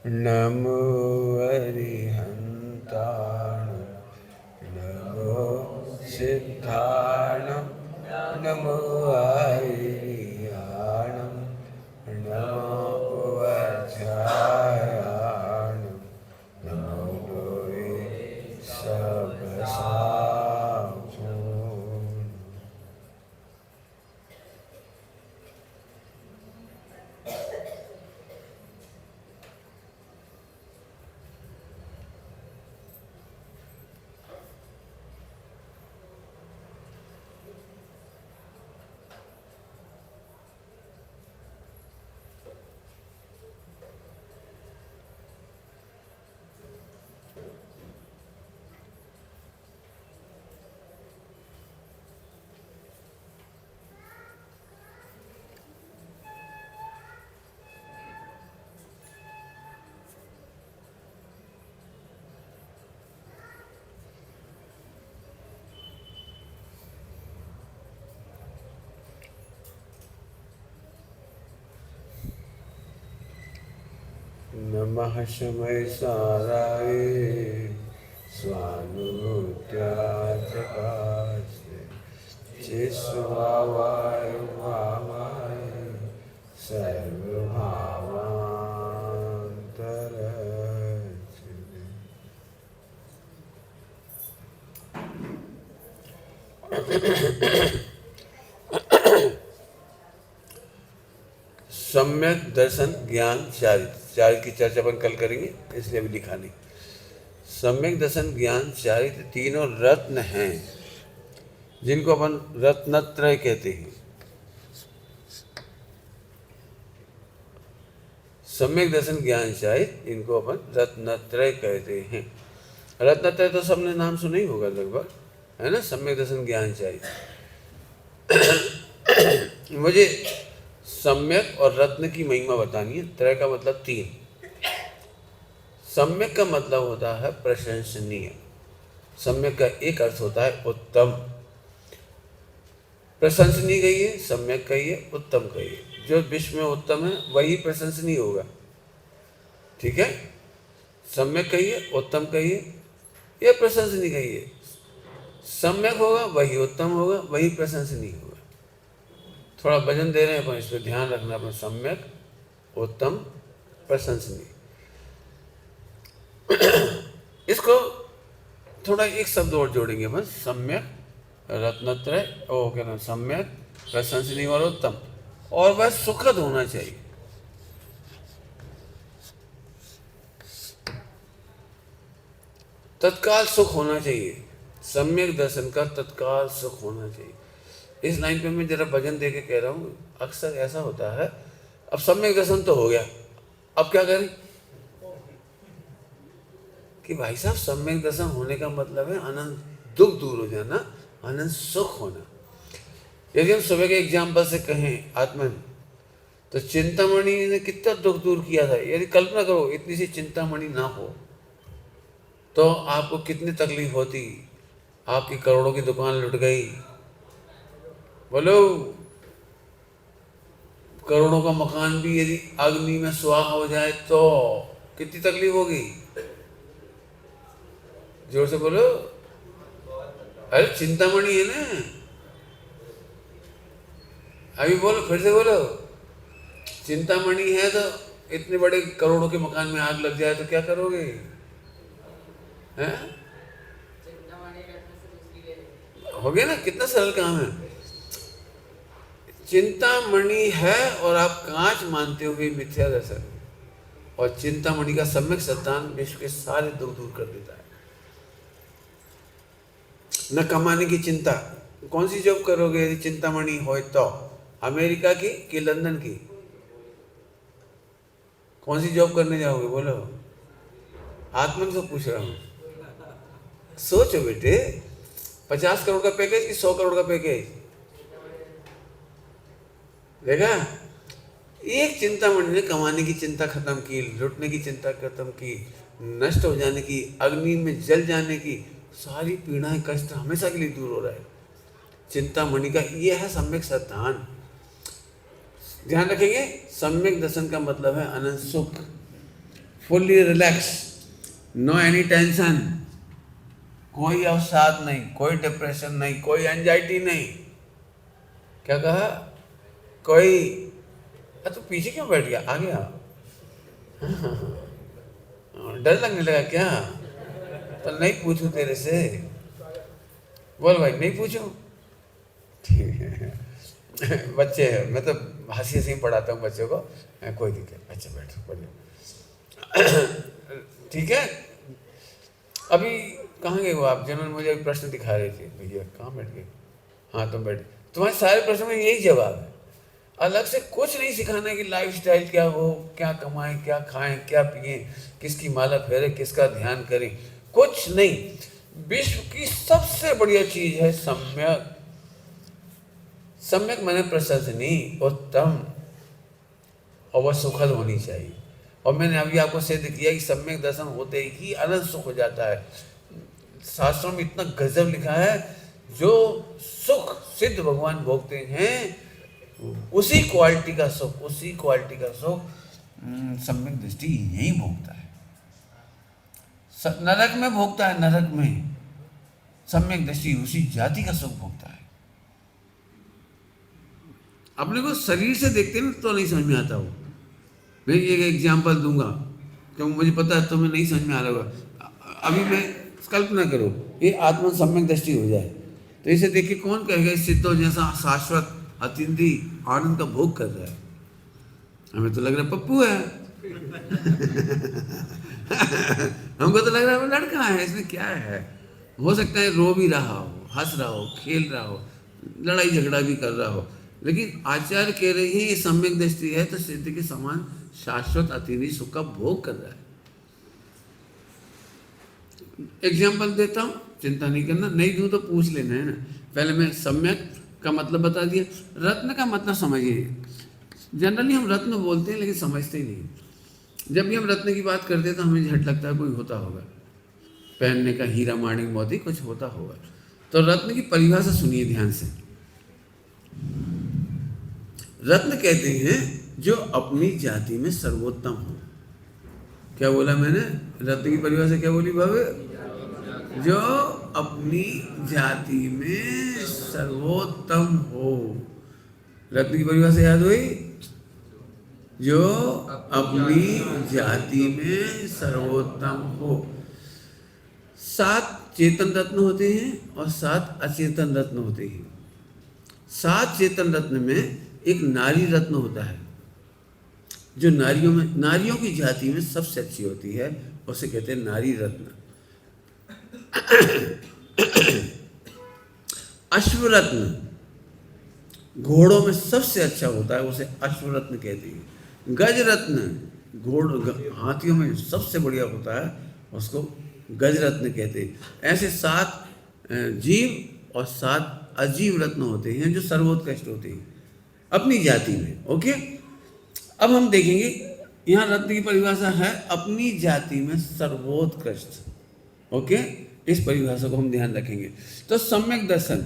नमो अरिहन्ताणं नमो सिद्धाणं नमो आर्याणं नमो वज्रायाणं नमो लोये सबसाहूं। नमः शमय साराय स्वानुभूत्याचकाशे चिस्वावाय भावाय सर्वभावान्तरचिते। सम्यक दर्शन ज्ञान चारित्र, चारित्र की चर्चा अपन कल करेंगे, इसलिए अभी लिखा नहीं। सम्यक दर्शन ज्ञान चारित्र तीनों रत्न हैं, जिनको अपन रत्नत्रय कहते हैं। सम्यक दर्शन ज्ञान चारित्र, इनको अपन रत्नत्रय कहते हैं। रत्नत्रय तो सबने नाम सुना ही होगा लगभग, है ना। सम्यक दर्शन ज्ञान चारित्र। मुझे सम्यक और रत्न की महिमा बतानी है। त्रय का मतलब तीन। सम्यक का मतलब होता है प्रशंसनीय। सम्यक का एक अर्थ होता है उत्तम। प्रशंसनीय कहिए, सम्यक कहिए, उत्तम कहिए। जो विश्व में उत्तम है वही प्रशंसनीय होगा, ठीक है। सम्यक कहिए, उत्तम कहिए या प्रशंसनीय कहिए। सम्यक होगा वही उत्तम होगा, वही प्रशंसनीय होगा। थोड़ा वजन दे रहे हैं अपन, इस पर ध्यान रखना अपन। सम्यक, उत्तम, प्रशंसनीय। इसको थोड़ा एक शब्द और जोड़ेंगे बस। सम्यक, रत्नत्रय, ओ क्या नाम, सम्यक, प्रशंसनीय और उत्तम। और वह सुखद होना चाहिए। तत्काल सुख होना चाहिए। सम्यक दर्शन का तत्काल सुख होना चाहिए। इस लाइन पे मैं जरा वजन दे के कह रहा हूँ। अक्सर ऐसा होता है, अब सम्यक दर्शन तो हो गया, अब क्या करें कि भाई साहब सम्यक दर्शन होने का मतलब है अनंत दुख दूर हो जाना, अनंत सुख होना। यदि हम सुबह के एग्जाम्पल से कहें आत्मन, तो चिंतामणि ने कितना दुख दूर किया था। यदि कल्पना करो इतनी सी चिंतामणि ना हो तो आपको कितनी तकलीफ होती। आपकी करोड़ों की दुकान लुट गई, बोलो। करोड़ों का मकान भी यदि अग्नि में स्वाहा हो जाए तो कितनी तकलीफ होगी। जोर से बोलो। अरे चिंतामणि है ना। अभी बोलो, फिर से बोलो। चिंतामणि है तो इतने बड़े करोड़ों के मकान में आग लग जाए तो क्या करोगे, हैं? हो गया ना, कितना सरल काम है। चिंतामणि है और आप कांच मानते हुए मिथ्या दर्शन, और चिंतामणि का सम्यक सत्तान विश्व के सारे दुख दूर कर देता है। न कमाने की चिंता। कौन सी जॉब करोगे यदि चिंतामणि हो तो? अमेरिका की कि लंदन की? कौन सी जॉब करने जाओगे बोलो? आत्मन से पूछ रहा हूँ, सोचो बेटे। 50 करोड़ का पैकेज कि 100 करोड़ का पैकेज? देखा, एक चिंतामणि ने कमाने की चिंता खत्म की, लुटने की चिंता खत्म की, नष्ट हो जाने की, अग्नि में जल जाने की, सारी पीड़ाएं कष्ट हमेशा के लिए दूर हो रहा है। चिंतामणि का ये है सम्यक सत्तान। ध्यान रखेंगे, सम्यक दर्शन का मतलब है अनंत सुख। Fully relax, no any tension, कोई अवसाद नहीं, कोई डिप्रेशन नहीं, कोई एंजाइटी नहीं। क्या कहा? कोई तो पीछे क्यों बैठ गया? आ गया? डर लगने लगा क्या? तो नहीं पूछूं तेरे से? बोल भाई, नहीं पूछूं? ठीक है। बच्चे हैं, मैं तो हंसी हंसी पढ़ाता हूँ बच्चों को, कोई दिक्कत, अच्छा बैठो पढ़िए। ठीक है। अभी कहाँ गए वो आप जिन्होंने मुझे प्रश्न दिखा रहे थे? भैया कहाँ बैठ गए? हाँ तुम बैठे। तुम्हारे सारे प्रश्नों में यही जवाब है। अलग से कुछ नहीं सिखाना है कि लाइफस्टाइल क्या हो, क्या कमाएं, क्या खाएं, क्या पिएं, किसकी माला फेरे, किसका ध्यान करें, कुछ नहीं। विश्व की सबसे बढ़िया चीज है सम्यक। सम्यक माने प्रशंसनीय, उत्तम, और वह सुखद होनी चाहिए। और मैंने अभी आपको सिद्ध किया कि सम्यक दर्शन होते ही अनंत सुख हो जाता है। शास्त्रों में इतना गजब लिखा है, जो सुख सिद्ध भगवान भोगते हैं उसी क्वालिटी का सुख, उसी क्वालिटी का सुख सम्यक दृष्टि यही भोगता है। नरक में भोगता है, नरक में सम्यक दृष्टि उसी जाति का सुख भोगता है। अपने को शरीर से देखते ना तो नहीं समझ में आता हो। मैं एक एग्जाम्पल दूंगा क्योंकि मुझे पता है तुम्हें नहीं समझ में आ रहा होगा। अभी मैं कल्पना करो ये आत्मा सम्यक दृष्टि हो जाए तो इसे देख के कौन कहेगा सिद्धो जैसा शाश्वत अतिथि आनंद का भोग कर रहा है? हमें तो लग रहा है पप्पू है। हमको तो लग रहा है वो लड़का है, इसमें क्या है? हो सकता है रो भी रहा हो, हंस रहा हो, खेल रहा हो, लड़ाई झगड़ा भी कर रहा हो, लेकिन आचार्य कह रहे हैं ये सम्यक दृष्टि है तो सिद्ध के समान शाश्वत अतिथि सुख का भोग कर रहा है। एग्जाम्पल देता हूँ, चिंता नहीं करना, नहीं दूँ तो पूछ लेना है ना। पहले मैं सम्यक का मतलब बता दिया। रत्न का मतलब समझिए। जनरली हम रत्न बोलते हैं लेकिन समझते ही नहीं। जब भी हम रत्न की बात करते हैं तो हमें झट लगता है कोई होता होगा, पहनने का हीरा माणिक मोती कुछ होता होगा। तो रत्न की परिभाषा सुनिए ध्यान से। रत्न कहते हैं जो अपनी जाति में सर्वोत्तम हो। क्या बोला मैंने? रत्न की परिभाषा क्या बोली बाबे? जो अपनी जाति में सर्वोत्तम हो। रत्न की परिभाषा याद हुई? जो अपनी जाति में सर्वोत्तम हो। 7 चेतन रत्न होते हैं और 7 अचेतन रत्न होते हैं। 7 चेतन रत्न में एक नारी रत्न होता है जो नारियों की जाति में सबसे अच्छी होती है, उसे कहते हैं नारी रत्न। अश्वरत्न घोड़ों में सबसे अच्छा होता है, उसे अश्वरत्न कहते हैं। गजरत्न हाथियों में सबसे बढ़िया होता है, उसको गजरत्न कहते हैं। ऐसे 7 जीव और 7 अजीव रत्न होते हैं जो सर्वोत्कृष्ट होते हैं अपनी जाति में। ओके, अब हम देखेंगे यहाँ रत्न की परिभाषा है अपनी जाति में सर्वोत्कृष्ट। ओके, इस परिभाषा को हम ध्यान रखेंगे। तो सम्यक दर्शन,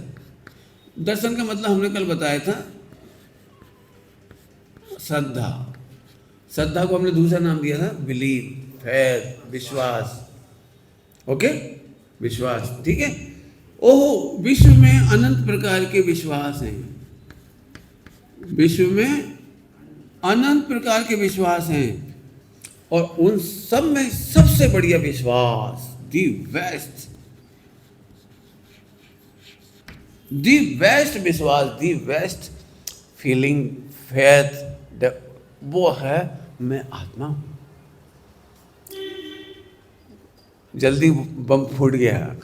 दर्शन का मतलब हमने कल बताया था श्रद्धा। श्रद्धा को हमने दूसरा नाम दिया था बिलीव, फेथ, विश्वास। ओके, विश्वास, ठीक है। ओहो, विश्व में अनंत प्रकार के विश्वास हैं। विश्व में अनंत प्रकार के विश्वास हैं और उन सब में सबसे बढ़िया विश्वास, दी बेस्ट विश्वास, दी बेस्ट फीलिंग, फेथ, वो है मैं आत्मा हूं। जल्दी बम फूट गया।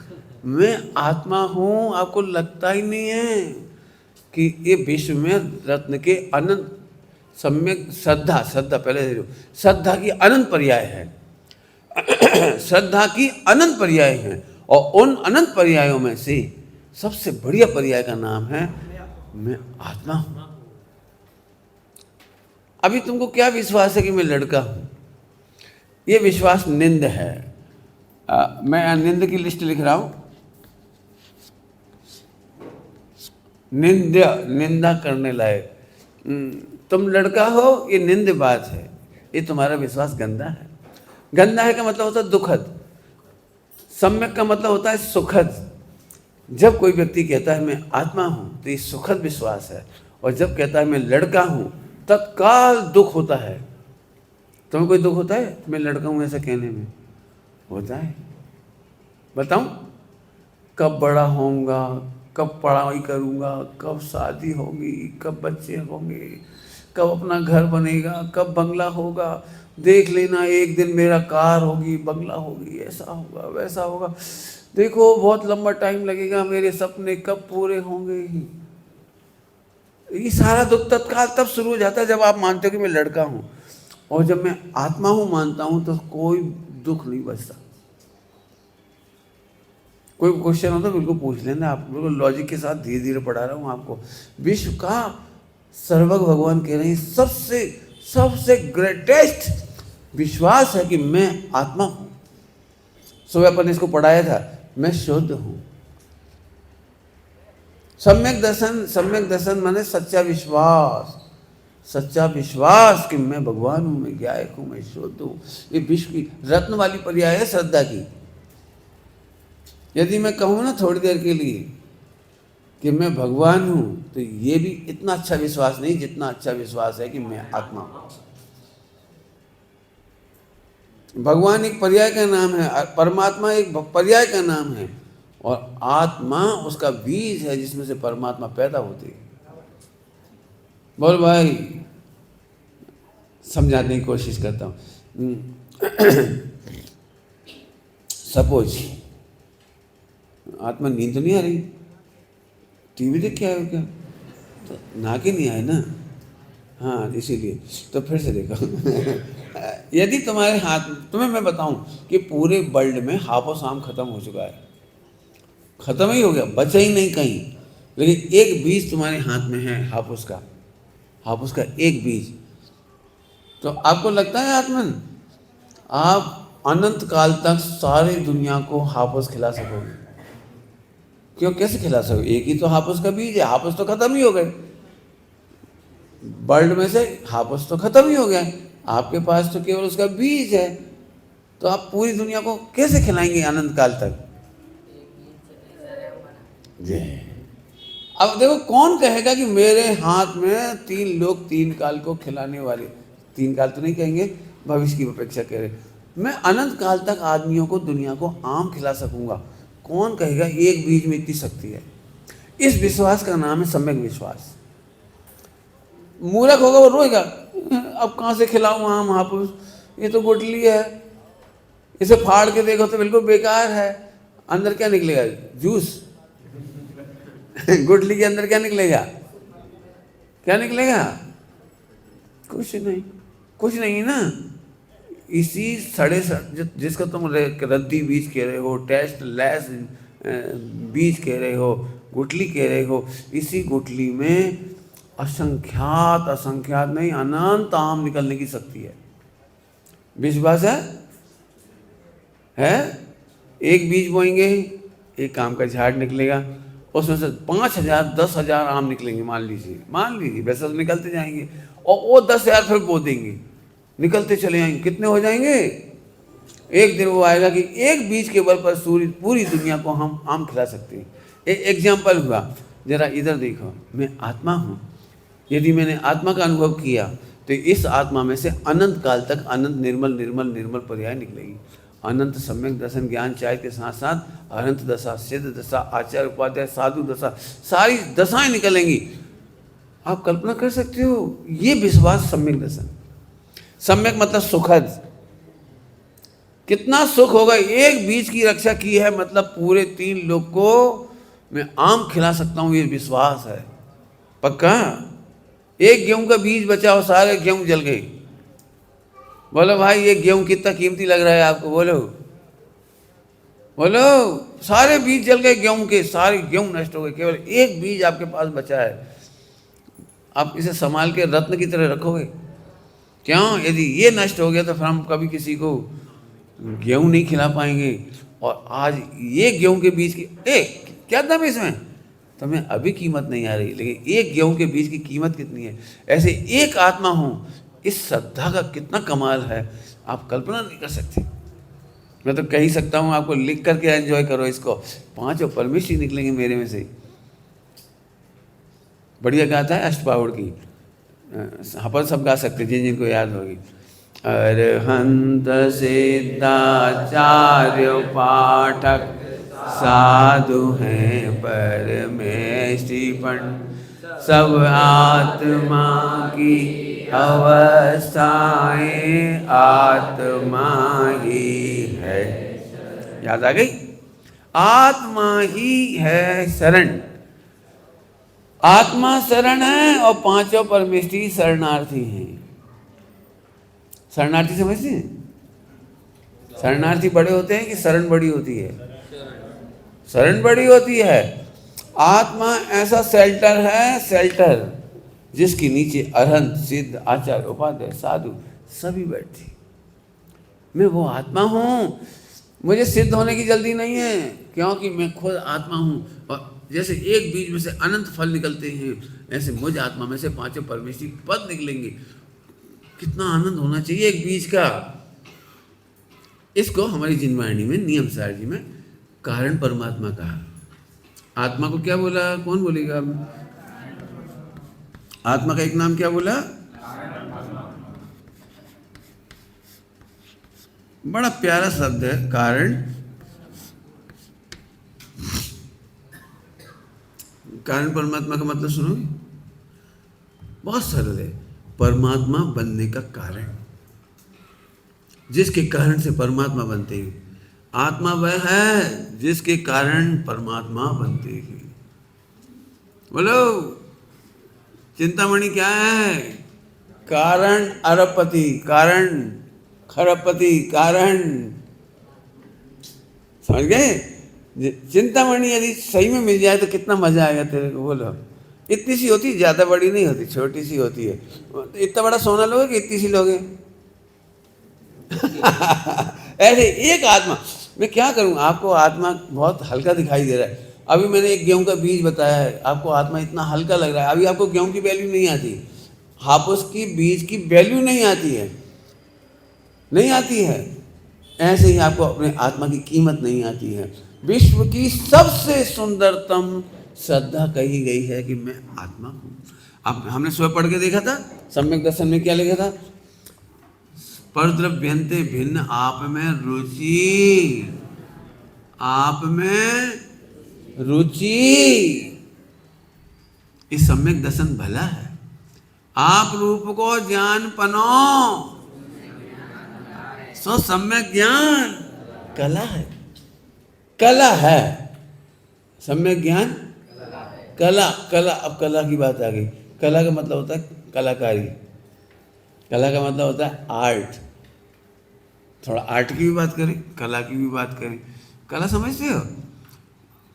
मैं आत्मा हूं, आपको लगता ही नहीं है कि ये विश्व में रत्न के अनंत सम्यक श्रद्धा पहले श्रद्धा की अनंत पर्याय है। श्रद्धा की अनंत पर्याय हैं और उन अनंत पर्यायों में से सबसे बढ़िया पर्याय का नाम है मैं आत्मा हूं। अभी तुमको क्या विश्वास है कि मैं लड़का हूं? ये विश्वास निंद है। मैं निंद की लिस्ट लिख रहा हूं। निंदा करने लायक, तुम लड़का हो, ये निंद बात है, ये तुम्हारा विश्वास गंदा है। गंदा है का मतलब होता है दुखद, सम्यक का मतलब होता है सुखद। जब कोई व्यक्ति कहता है मैं आत्मा हूँ तो ये सुखद विश्वास है, और जब कहता है मैं लड़का हूँ तत्काल दुख होता है। तुम्हें कोई दुख होता है मैं लड़का हूँ ऐसा कहने में? होता है। बताऊं कब बड़ा होऊंगा, कब पढ़ाई करूंगा, कब शादी होगी, कब बच्चे होंगे, कब अपना घर बनेगा, कब बंगला होगा, देख लेना एक दिन मेरा कार होगी, बंगला होगी, ऐसा होगा वैसा होगा, देखो बहुत लंबा टाइम लगेगा, मेरे सपने कब पूरे होंगे। ये सारा दुख तत्काल तब शुरू हो जाता है जब आप मानते हो कि मैं लड़का हूँ, और जब मैं आत्मा हूँ मानता हूँ तो कोई दुख नहीं बचता। कोई क्वेश्चन हो तो बिल्कुल पूछ लेना, आप बिल्कुल लॉजिक के साथ धीरे धीरे पढ़ा रहा हूँ आपको। विश्व का सर्वज्ञ भगवान कह रहे हैं सबसे सबसे ग्रेटेस्ट विश्वास है कि मैं आत्मा हूँ। सुबह अपन इसको पढ़ाया था, मैं शुद्ध हूँ। सम्यक दर्शन माने सच्चा विश्वास, सच्चा विश्वास कि मैं भगवान हूँ, मैं ज्ञायक हूँ, मैं शुद्ध हूँ। ये विश्व की रत्न वाली पर्याय है श्रद्धा की। यदि मैं कहूँ ना थोड़ी देर के लिए कि मैं भगवान हूँ, तो ये भी इतना अच्छा विश्वास नहीं जितना अच्छा विश्वास है कि मैं आत्मा हूँ। भगवान एक पर्याय का नाम है, परमात्मा एक पर्याय का नाम है, और आत्मा उसका बीज है जिसमें से परमात्मा पैदा होती है। बोल भाई, समझाने की कोशिश करता हूँ। सपोज आत्मा नींद तो नहीं आ रही, टीवी देख के आए हो क्या? तो ना के नहीं आए ना, हाँ इसीलिए तो फिर से देखो। यदि तुम्हारे हाथ, तुम्हें मैं बताऊं कि पूरे वर्ल्ड में हाफो शाम खत्म हो चुका है, खत्म ही हो गया, बचा ही नहीं कहीं, लेकिन एक बीज तुम्हारे हाथ में है हाफूस का एक बीज। तो आपको लगता है आत्मन आप अनंत काल तक सारी दुनिया को हाफूस खिला सकोगे? क्यों, कैसे खिला सकोगे? एक ही तो हाफूस का बीज है, हाफूस तो खत्म ही हो गए, वर्ल्ड में से हाफूस तो खत्म ही हो गया, आपके पास तो केवल उसका बीज है, तो आप पूरी दुनिया को कैसे खिलाएंगे अनंत काल तक? अब देखो कौन कहेगा कि मेरे हाथ में 3 लोग 3 काल को खिलाने वाले, 3 काल तो नहीं कहेंगे, भविष्य की अपेक्षा कह रहे, मैं अनंत काल तक आदमियों को, दुनिया को आम खिला सकूंगा। कौन कहेगा? एक बीज में इतनी शक्ति है। इस विश्वास का नाम है सम्यक विश्वास। मूर्ख होगा वो रोएगा, अब कहाँ से खिलाऊं आम हाफूस, ये तो गुठली है, इसे फाड़ के देखो तो बिल्कुल बेकार है, अंदर क्या निकलेगा? जूस। गुठली के अंदर क्या निकलेगा? क्या निकलेगा? कुछ नहीं, कुछ नहीं ना। इसी सड़े जिसको तुम रद्दी बीज कह रहे हो, टेस्ट लेस बीज कह रहे हो, गुठली कह रहे हो, इसी गुठली में असंख्यात नहीं अनंत आम निकलने की शक्ति है। विश्वास है? एक बीज बोएंगे, एक आम का झाड़ निकलेगा, उसमें से 5,000 10,000 आम निकलेंगे, मान लीजिए वैसे तो निकलते जाएंगे, और वो 10,000 फिर बो देंगे, निकलते चले जाएंगे, कितने हो जाएंगे? एक दिन वो आएगा कि एक बीज के बल पर पूरी दुनिया को हम आम खिला सकते हैं। एक एग्जाम्पल हुआ, जरा इधर देखो, मैं आत्मा हूँ, यदि मैंने आत्मा का अनुभव किया तो इस आत्मा में से अनंत काल तक अनंत निर्मल पर्याय निकलेगी। अनंत सम्यक दर्शन ज्ञान चाय के साथ साथ अनंत दशा, सिद्ध दशा, आचार्य उपाध्याय, साधु दशा, सारी दशाएं निकलेंगी। आप कल्पना कर सकते हो? ये विश्वास सम्यक दर्शन। सम्यक मतलब सुखद, कितना सुख होगा। एक बीज की रक्षा की है मतलब पूरे 3 लोग को मैं आम खिला सकता हूँ, ये विश्वास है पक्का। एक गेहूं का बीज बचा हो, सारे गेहूं जल गए। बोलो भाई ये गेहूं कितना कीमती लग रहा है आपको? बोलो, सारे बीज जल गए गेहूं के, सारे गेहूं नष्ट हो गए, केवल एक बीज आपके पास बचा है। आप इसे संभाल के रत्न की तरह रखोगे? क्यों? यदि ये नष्ट हो गया तो फिर हम कभी किसी को गेहूं नहीं खिला पाएंगे। और आज ये गेहूं के बीज की क्या दाम है इसमें? तुम्हें अभी कीमत नहीं आ रही, लेकिन एक गेहूं के बीज की कीमत कितनी है। ऐसे एक आत्मा हूँ, इस श्रद्धा का कितना कमाल है, आप कल्पना नहीं कर सकते। मैं तो कह ही सकता हूँ आपको, लिख करके एंजॉय करो इसको, 5 परमेश ही निकलेंगे मेरे में से। बढ़िया गाता है अष्टपावड़ की, अपन सब गा सकते जिन जिनको याद होगी। अरहंत सिद्धाचार्य पाठक साधु हैं परमेष्टि पंडित, सब आत्मा की अवस्थाएं आत्मा ही है। याद आ गई? आत्मा ही है शरण, आत्मा शरण है और 5 परमेष्टि शरणार्थी हैं। शरणार्थी समझते हैं? शरणार्थी बड़े होते हैं कि शरण बड़ी होती है? शरण बड़ी होती है। आत्मा ऐसा शेल्टर है, शेल्टर जिसके नीचे अरहंत सिद्ध आचार्य उपाध्याय साधु सभी बैठे। मैं वो आत्मा हूँ, मुझे सिद्ध होने की जल्दी नहीं है, क्योंकि मैं खुद आत्मा हूँ। और जैसे एक बीज में से अनंत फल निकलते हैं, ऐसे मुझ आत्मा में से 5 परमेष्टि पद निकलेंगे। कितना आनंद होना चाहिए एक बीज का। इसको हमारी जिनवाणी में नियम सार जी में कारण परमात्मा कहा। आत्मा को क्या बोला? कौन बोलेगा? आत्मा का एक नाम क्या बोला? बड़ा प्यारा शब्द है कारण। कारण परमात्मा का मतलब सुनोगे? बहुत सरल है, परमात्मा बनने का कारण, जिसके कारण से परमात्मा बनते हैं। आत्मा वह है जिसके कारण परमात्मा बनते हैं। बोलो, चिंतामणि क्या है? कारण अरबपति, कारण खरबपति, कारण। समझ गए? चिंतामणि यदि सही में मिल जाए तो कितना मजा आएगा तेरे को। बोलो, इतनी सी होती, ज्यादा बड़ी नहीं होती, छोटी सी होती है। इतना बड़ा सोना लोगे कि इतनी सी लोगे? ऐसे एक आत्मा। मैं क्या करूं, आपको आत्मा बहुत हल्का दिखाई दे रहा है। अभी मैंने एक गेहूं का बीज बताया है, आपको आत्मा इतना हल्का लग रहा है। अभी आपको गेहूं की वैल्यू नहीं आती, हापुस की बीज की वैल्यू नहीं आती है, नहीं आती है। ऐसे ही आपको अपने आत्मा की कीमत नहीं आती है। विश्व की सबसे सुंदरतम श्रद्धा कही गई है कि मैं आत्मा हूं। अब हमने सुबह पढ़ के देखा था, सम्यक दर्शन में क्या लिखा था? परद्रव्यंते भिन्न आप में रुचि, आप में रुचि। इस सम्यक दर्शन भला है। आप रूप को ज्ञान पनो, सो सम्यक ज्ञान कला है। कला है सम्यक ज्ञान, कला। कला, अब कला की बात आ गई। कला का मतलब होता है कलाकारी, कला का मतलब होता है आर्ट। थोड़ा आर्ट की भी बात करें, कला की भी बात करें। कला समझते हो?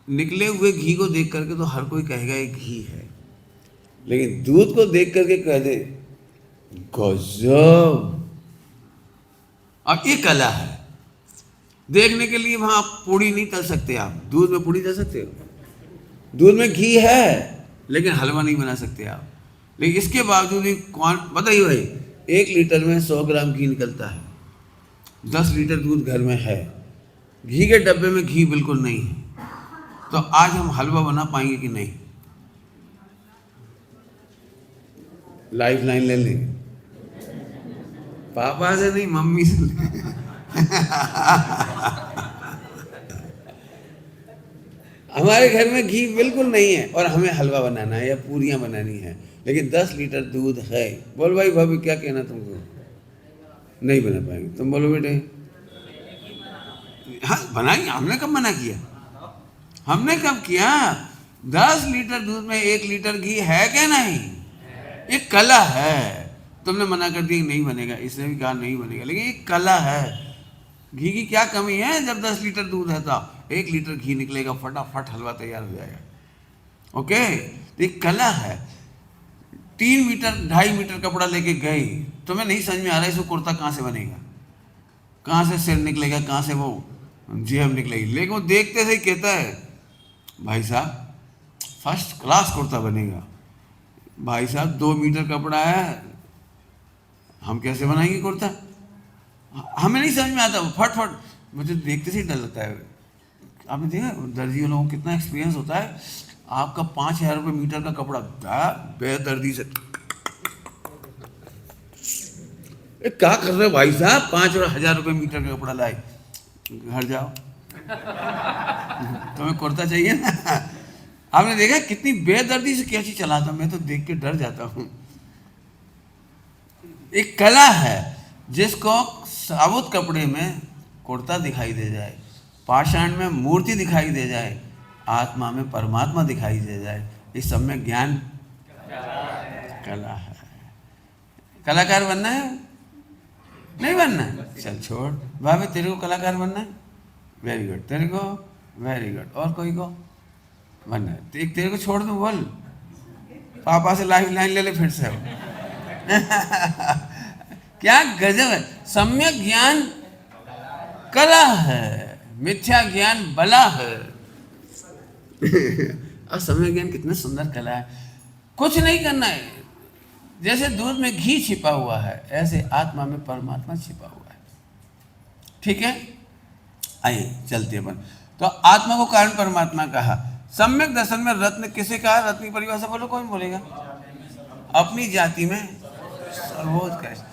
निकले हुए घी को देख करके तो हर कोई कहेगा ये घी है, लेकिन दूध को देख करके कह दे गजब। अब ये कला है। देखने के लिए वहां पूड़ी नहीं तल सकते आप, दूध में पूड़ी तल सकते हो? दूध में घी है लेकिन हलवा नहीं बना सकते आप। लेकिन इसके बावजूद भी कौन बताइए भाई, 1 लीटर में 100 ग्राम घी निकलता है, 10 लीटर दूध घर में है, घी के डब्बे में घी बिल्कुल नहीं है, तो आज हम हलवा बना पाएंगे कि नहीं? लाइफ लाइन ले लेंगे, पापा से नहीं मम्मी से ले। हमारे घर में घी बिल्कुल नहीं है और हमें हलवा बनाना है या पूरियां बनानी है, लेकिन 10 लीटर दूध है। बोल भाई भाभी क्या कहना तुमको? नहीं बना पाएंगे। तुम बोलो बेटे। हाँ बनाएंगे, हमने कब मना किया? हमने कब किया? 10 लीटर दूध में 1 लीटर घी है क्या नहीं? ये कला है। तुमने मना कर दिया नहीं बनेगा, इसने भी कहा नहीं बनेगा, लेकिन ये कला है। घी की क्या कमी है? जब 10 लीटर दूध है तो 1 लीटर घी निकलेगा, फटाफट हलवा तैयार हो जाएगा। ओके, तो एक कला है। 3 मीटर 2.5 मीटर कपड़ा लेके गए, तुम्हें नहीं समझ में आ रहा है इसको कुर्ता कहाँ से बनेगा, कहाँ से सिर निकलेगा, कहाँ से वो जेब निकलेगी, लेकिन वो देखते से ही कहता है भाई साहब फर्स्ट क्लास कुर्ता बनेगा। भाई साहब 2 मीटर कपड़ा है, हम कैसे बनाएंगे कुर्ता? हमें नहीं समझ में आता, फट फट मुझे देखते से ही डर लगता है। आपने देखा दर्जी लोगों को कितना एक्सपीरियंस होता है, आपका 5,000 रुपये मीटर का कपड़ा बेदर्दी से क्या कर रहे हो भाई साहब, 5,000 रुपये मीटर का कपड़ा लाए, घर जाओ तुम्हें कुर्ता चाहिए ना। आपने देखा कितनी बेदर्दी से कैसी चलाता, मैं तो देख के डर जाता हूँ। एक कला है जिसको साबुत कपड़े में कुर्ता दिखाई दे जाए, पाषाण में मूर्ति दिखाई दे जाए, आत्मा में परमात्मा दिखाई दे जाए, इस सब में ज्ञान कला है। कलाकार बनना है नहीं बनना है? चल छोड़ भाभी, तेरे को कलाकार बनना है, वेरी गुड, तेरे को वेरी गुड, और कोई को बनना है? एक तेरे को छोड़ दूं, बोल पापा से लाइफ लाइन ले ले फिर से क्या गजब है। सम्यक ज्ञान कला है, मिथ्या ज्ञान बला है। और सम्यक ज्ञान कितने सुंदर कला है। कुछ नहीं करना है, जैसे दूध में घी छिपा हुआ है ऐसे आत्मा में परमात्मा छिपा हुआ है। ठीक है, आइए चलते अपन। तो आत्मा को कारण परमात्मा कहा। सम्यक दर्शन में रत्न किसे कहा? रत्न की परिभाषा बोलो, कौन बोलेगा? अपनी जाति में सर्वोत्कृष्ट।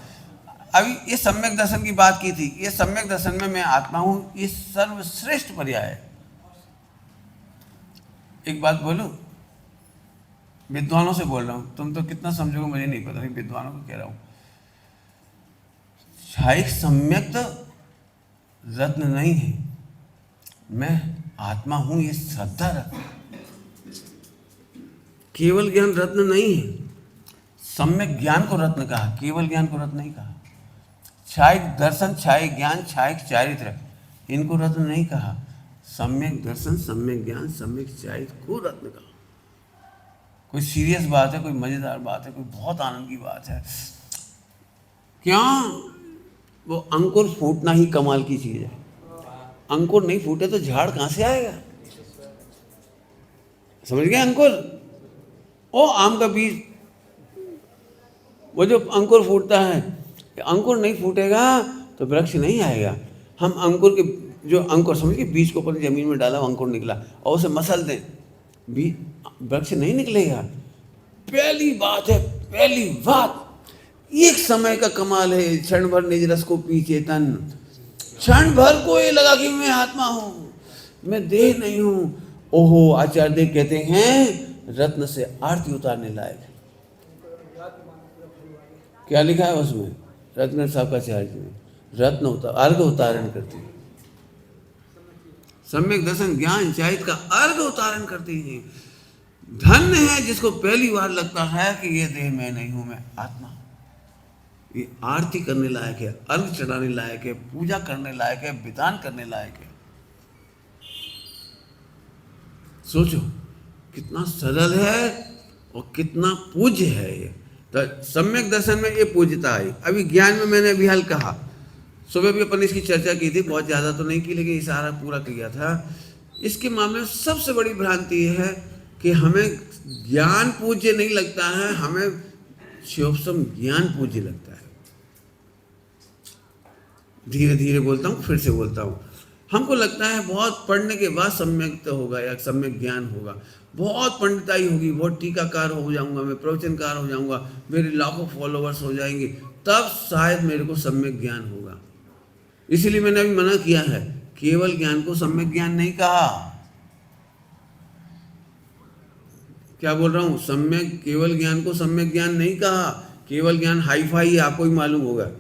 अभी ये सम्यक दर्शन की बात की थी, ये सम्यक दर्शन में मैं आत्मा हूं, ये सर्वश्रेष्ठ पर्याय है। एक बात बोलूं, विद्वानों से बोल रहा हूं, तुम तो कितना समझोगे मुझे नहीं पता, विद्वानों को कह रहा हूं, शायद सम्यक तो रत्न नहीं है, मैं आत्मा हूं, ये श्रद्धा रत्न। केवल ज्ञान रत्न नहीं है, सम्यक ज्ञान को रत्न कहा, केवल ज्ञान को रत्न नहीं कहा। छायक दर्शन, छायक ज्ञान, छायक चारित्र, इनको रत्न नहीं कहा। सम्यक दर्शन, सम्यक ज्ञान, सम्यक चारित्र को रत्न कहा। कोई सीरियस बात है, कोई मजेदार बात है, कोई बहुत आनंद की बात है। क्या वो अंकुर फूटना ही कमाल की चीज है। अंकुर नहीं फूटे तो झाड़ कहां से आएगा? समझ गए? अंकुर, ओ आम का बीज, वो जो अंकुर फूटता है, अंकुर नहीं फूटेगा तो वृक्ष नहीं आएगा। हम अंकुर के जो अंकुर समझ के बीज को ऊपर जमीन में डाला, अंकुर निकला और उसे मसल दें, वृक्ष नहीं निकलेगा। पहली बात है, पहली बात, एक समय का कमाल है। क्षण भर निज रस को पी चेतन, क्षण भर को ये लगा कि मैं आत्मा हूं, मैं देह नहीं हूं। ओहो, आचार्य देव कहते हैं रत्न से आरती उतारने लायक। क्या लिखा है उसमें? रत्न साहब का आचार्य में रत्न अर्घ उतारण करती है, सम्यक दर्शन ज्ञान चारित्र का अर्घ उतारण करती है। धन्य है जिसको पहली बार लगता है कि ये देह मैं नहीं हूं, मैं आत्मा। ये आरती करने लायक है, अर्घ चढ़ाने लायक है, पूजा करने लायक है, विधान करने लायक है। सोचो कितना सरल है और कितना पूज्य है ये। तो सम्यक दर्शन में ये पूज्यता आई। अभी ज्ञान में मैंने अभी हाल कहा, सुबह भी अपन इसकी चर्चा की थी, बहुत ज़्यादा तो नहीं की लेकिन इशारा पूरा किया था। इसके मामले में सबसे बड़ी भ्रांति ये है कि हमें ज्ञान पूज्य नहीं लगता है, हमें शिवोपम ज्ञान पूज्य लगता है। धीरे धीरे बोलता हूँ, फिर से बोलता हूँ। हमको लगता है बहुत पढ़ने के बाद सम्यक तो होगा या सम्यक ज्ञान होगा, बहुत पंडिताई होगी, बहुत टीकाकार हो जाऊंगा, मैं प्रवचनकार हो जाऊंगा, मेरे लाखों फॉलोअर्स हो जाएंगे, तब शायद मेरे को सम्यक ज्ञान होगा। इसीलिए मैंने अभी मना किया है, केवल ज्ञान को सम्यक ज्ञान नहीं कहा। क्या बोल रहा हूँ? सम्यक केवल ज्ञान को सम्यक ज्ञान नहीं कहा। केवल ज्ञान हाई फाई आपको ही मालूम होगा,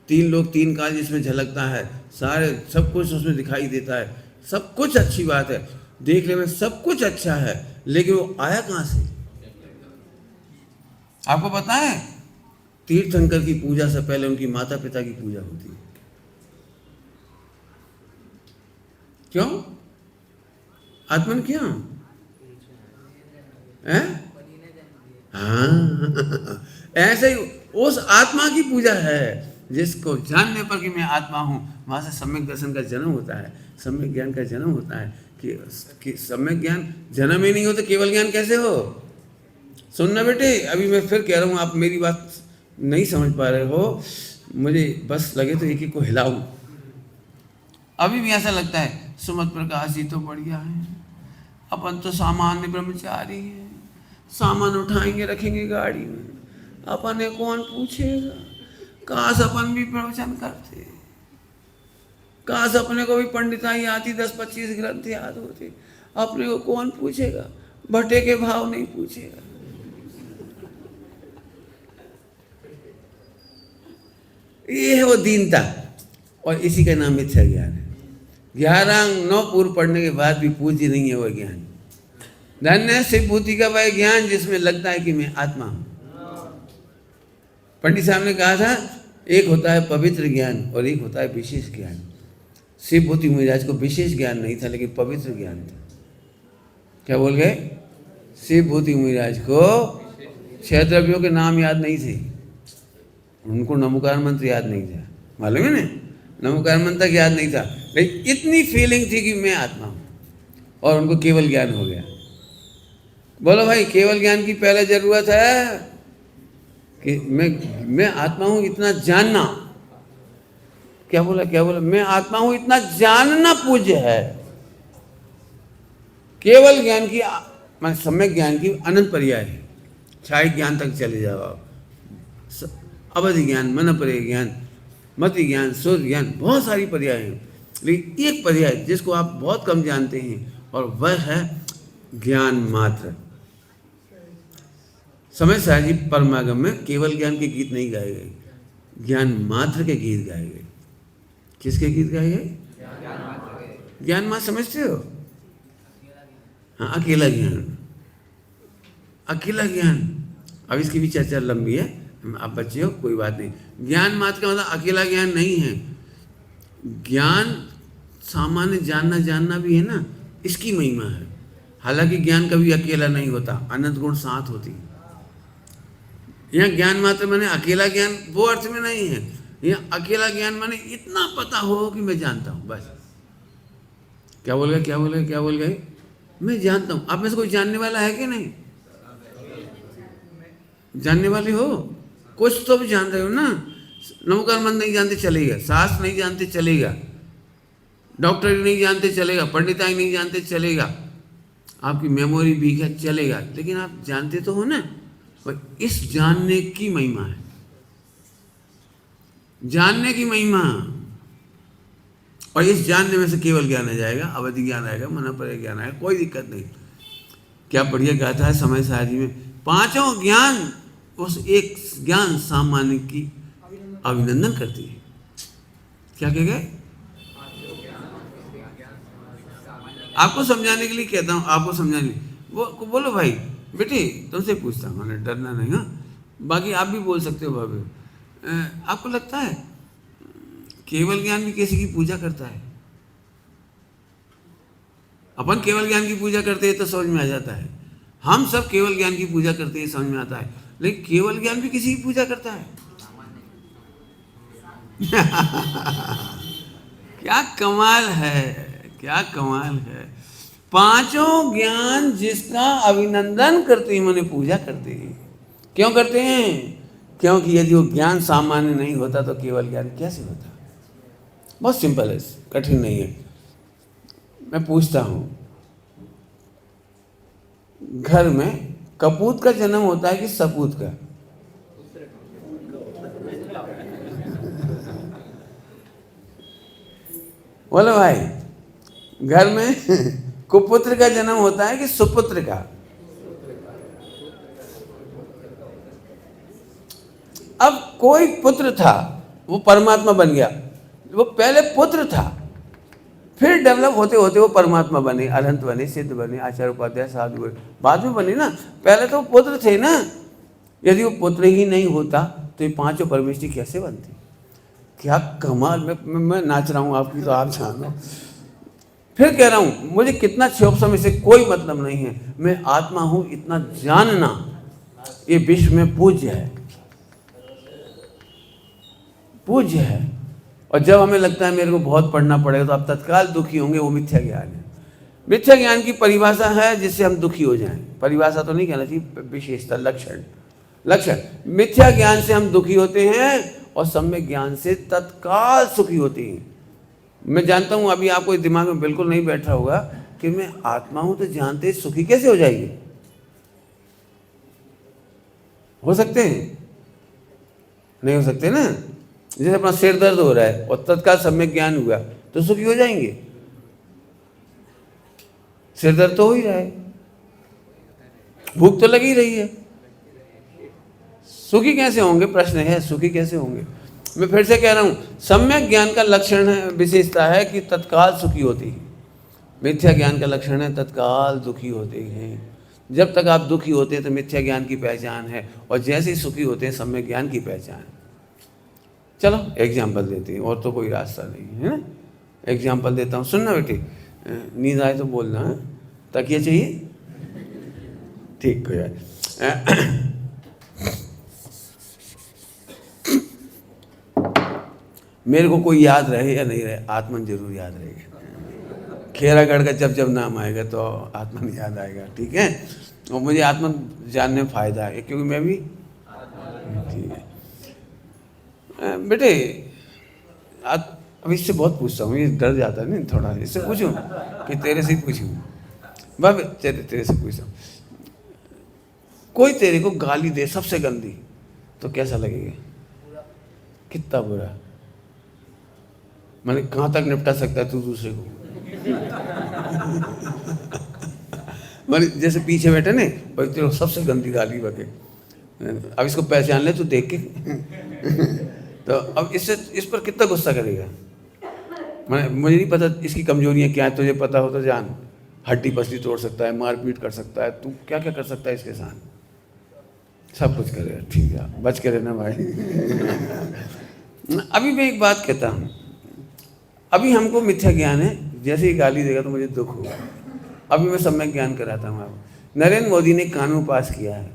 3 लोग 3 काज इसमें झलकता है, सारे सब कुछ उसमें दिखाई देता है, सब कुछ अच्छी बात है, देखने में सब कुछ अच्छा है, लेकिन वो आया कहाँ से? आपको पता है तीर्थंकर की पूजा से पहले उनकी माता पिता की पूजा होती है। क्यों? आत्मन क्यों? हाँ ऐसे ही उस आत्मा की पूजा है जिसको जानने पर कि मैं आत्मा हूँ, वहाँ से सम्यक दर्शन का जन्म होता है, सम्यक ज्ञान का जन्म होता है। कि सम्यक ज्ञान जन्म ही नहीं हो तो केवल ज्ञान कैसे हो? सुनना बेटे, अभी मैं फिर कह रहा हूँ, आप मेरी बात नहीं समझ पा रहे हो, मुझे बस लगे तो एक एक को हिलाऊं। अभी भी ऐसा लगता है सुमत प्रकाश जी तो बढ़िया है, अपन तो सामान्य ब्रह्मचारी हैं, सामान उठाएंगे रखेंगे गाड़ी में, अपन ने कौन पूछेगा। काश अपन भी प्रवचन करते, काश अपने को भी पंडिताई आती, 10-25 ग्रंथ याद होते, अपने को कौन पूछेगा, भट्टे के भाव नहीं पूछेगा। ये है वो दीनता, और इसी का नाम मिथ्या ज्ञान है। 11 अंग 9 पूर्व पढ़ने के बाद भी पूज्य नहीं है वह ज्ञान। धन्य है शिवभूति का वह ज्ञान जिसमें लगता है कि मैं आत्मा हूं। पंडित साहब ने कहा था एक होता है पवित्र ज्ञान और एक होता है विशेष ज्ञान। शिवभूति महाराज को विशेष ज्ञान नहीं था लेकिन पवित्र ज्ञान था। क्या बोल गए? शिवभूति महाराज को 6 द्रव्यों के नाम याद नहीं थे, उनको नमोकार मंत्र याद नहीं था, मालूम है ना, नमोकार मंत्र तक याद नहीं था, लेकिन इतनी फीलिंग थी कि मैं आत्मा हूं, और उनको केवल ज्ञान हो गया। बोलो भाई, केवल ज्ञान की पहले जरूरत है कि मैं आत्मा हूं इतना जानना। क्या बोला? मैं आत्मा हूं इतना जानना पूज्य है। केवल ज्ञान की मान सम्यक ज्ञान की अनंत पर्याय है। छाई ज्ञान तक चले जाओ आप, अवधि ज्ञान, मनपर्य ज्ञान, मति ज्ञान, शोध ज्ञान, बहुत सारी पर्याय हैं, लेकिन एक पर्याय जिसको आप बहुत कम जानते हैं और वह है ज्ञान मात्र। समय साहब जी परमागम में केवल ज्ञान के गीत नहीं गाए गए, ज्ञान मात्र के गीत गाए गए। किसके गीत गाए गए? ज्ञान मात्र समझते हो? हाँ, अकेला ज्ञान, अकेला ज्ञान। अब इसकी भी चर्चा लंबी है, आप बच्चे हो कोई बात नहीं। ज्ञान मात्र का मतलब अकेला ज्ञान नहीं है। ज्ञान सामान्य जानना भी है ना, इसकी महिमा है। हालांकि ज्ञान कभी अकेला नहीं होता, अनंत गुण साथ होती। यहाँ ज्ञान मात्र माने अकेला ज्ञान वो अर्थ में नहीं है। यहाँ अकेला ज्ञान माने इतना पता हो कि मैं जानता हूँ, बस। क्या बोल गए? मैं जानता हूँ। आप में से कोई जानने वाला है कि नहीं? जानने वाले हो? कुछ तो भी जान रहे हो ना। नमोकार मंत्र नहीं जानते चलेगा, शास्त्र नहीं जानते चलेगा, डॉक्टर नहीं जानते चलेगा, पंडिताई नहीं जानते चलेगा, आपकी मेमोरी वीक है चलेगा, लेकिन आप जानते तो हो ना। इस जानने की महिमा है, जानने की महिमा। और इस जानने में से केवल ज्ञान आ जाएगा, अवधि ज्ञान आएगा, मनपर्य ज्ञान आएगा, कोई दिक्कत नहीं। क्या बढ़िया गाथा है समय साहब जी में, पांचों ज्ञान उस एक ज्ञान सामान्य की अभिनंदन करती है। क्या कह गए? आपको समझाने के लिए कहता हूं, आपको समझाने के लिए। वो बोलो भाई, बेटी तुमसे पूछता हूं, मैंने डरना नहीं। हाँ, बाकी आप भी बोल सकते हो भाभी। आपको लगता है केवल ज्ञान भी किसी की पूजा करता है? अपन केवल ज्ञान की पूजा करते हैं तो समझ में आ जाता है, हम सब केवल ज्ञान की पूजा करते हैं, समझ में आता है। लेकिन केवल ज्ञान भी किसी की पूजा करता है? क्या कमाल है, क्या कमाल है। पांचों ज्ञान जिसका अभिनंदन करते हैं, माने पूजा करते हैं। क्यों करते हैं? क्योंकि यदि वो ज्ञान सामान्य नहीं होता तो केवल ज्ञान कैसे होता। बहुत सिंपल है, कठिन नहीं है। मैं पूछता हूं, घर में कपूत का जन्म होता है कि सपूत का? बोलो भाई, घर में कुपुत्र का जन्म होता है कि सुपुत्र का? अब कोई पुत्र था, वो परमात्मा बन गया। वो पहले पुत्र था, फिर डेवलप होते होते वो परमात्मा बने, अनंत बने, सिद्ध बने, आचार्य उपाध्याय साधु बने, बाद में बने ना। पहले तो पुत्र थे ना। यदि वो पुत्र ही नहीं होता तो ये पांचों परमेष्ठी कैसे बनती? क्या कमाल। मैं नाच रहा हूँ आपकी, तो आप जानो। फिर कह रहा हूँ, मुझे कितना क्षोभ समय से कोई मतलब नहीं है। मैं आत्मा हूँ इतना जानना ये विश्व में पूज्य है, पूज्य है। और जब हमें लगता है मेरे को बहुत पढ़ना पड़ेगा तो आप तत्काल दुखी होंगे, वो मिथ्या ज्ञान है। मिथ्या ज्ञान की परिभाषा है जिससे हम दुखी हो जाएं। परिभाषा तो नहीं कहना चाहिए, विशेषता, लक्षण। लक्षण। मिथ्या ज्ञान से हम दुखी होते हैं और सम्यक ज्ञान से तत्काल सुखी होते हैं। मैं जानता हूं अभी आपको इस दिमाग में बिल्कुल नहीं बैठ रहा होगा कि मैं आत्मा हूं तो जानते सुखी कैसे हो जाएगी। हो सकते हैं? नहीं हो सकते ना। जैसे अपना सिर दर्द हो रहा है और तत्काल सम्यक ज्ञान हुआ तो सुखी हो जाएंगे। सिर दर्द तो हो ही रहा है, भूख तो लगी रही है, सुखी कैसे होंगे? प्रश्न है, सुखी कैसे होंगे? मैं फिर से कह रहा हूं, सम्यक ज्ञान का लक्षण है, विशेषता है कि तत्काल सुखी होती है। मिथ्या ज्ञान का लक्षण है तत्काल दुखी होते हैं। जब तक आप दुखी होते हैं तो मिथ्या ज्ञान की पहचान है, और जैसे ही सुखी होते हैं सम्यक ज्ञान की पहचान। चलो एग्जाम्पल देते हैं, और तो कोई रास्ता नहीं है ना। एग्जाम्पल देता हूँ, सुनना बेटी, नींद आए तो बोलना है। तकिया चाहिए? ठीक है। मेरे को कोई याद रहे या नहीं रहे, आत्मन जरूर याद रहेगा। खेरागढ़ का जब जब नाम आएगा तो आत्मन याद आएगा, ठीक है। और मुझे आत्मन जानने में फायदा है क्योंकि मैं भी, ठीक है बेटे। अब इससे बहुत पूछता हूँ, ये डर जाता है नहीं थोड़ा, इससे पूछूं कि तेरे से ही पूछूं? बाबा तेरे से पूछता हूँ, कोई तेरे को गाली दे सबसे गंदी तो कैसा लगेगा? कितना बुरा? मैंने कहाँ तक निपटा सकता है तू दूसरे को? मैंने जैसे पीछे बैठे ने भाई, तेरे सबसे गंदी गाली बके, अब इसको पहचान ले तू देख के। तो अब इस पर कितना गुस्सा करेगा? मुझे नहीं पता इसकी कमजोरियां क्या है, तुझे पता हो तो जान। हड्डी पसली तोड़ सकता है, मारपीट कर सकता है, तू क्या क्या कर सकता है इसके साथ, सब कुछ करेगा। ठीक है, बच के रहना भाई। अभी मैं एक बात कहता हूँ, अभी हमको मिथ्या ज्ञान है, जैसे ही गाली देगा तो मुझे दुख होगा। अभी मैं सम्यक ज्ञान कराता हूँ आपको। नरेंद्र मोदी ने कानून पास किया है,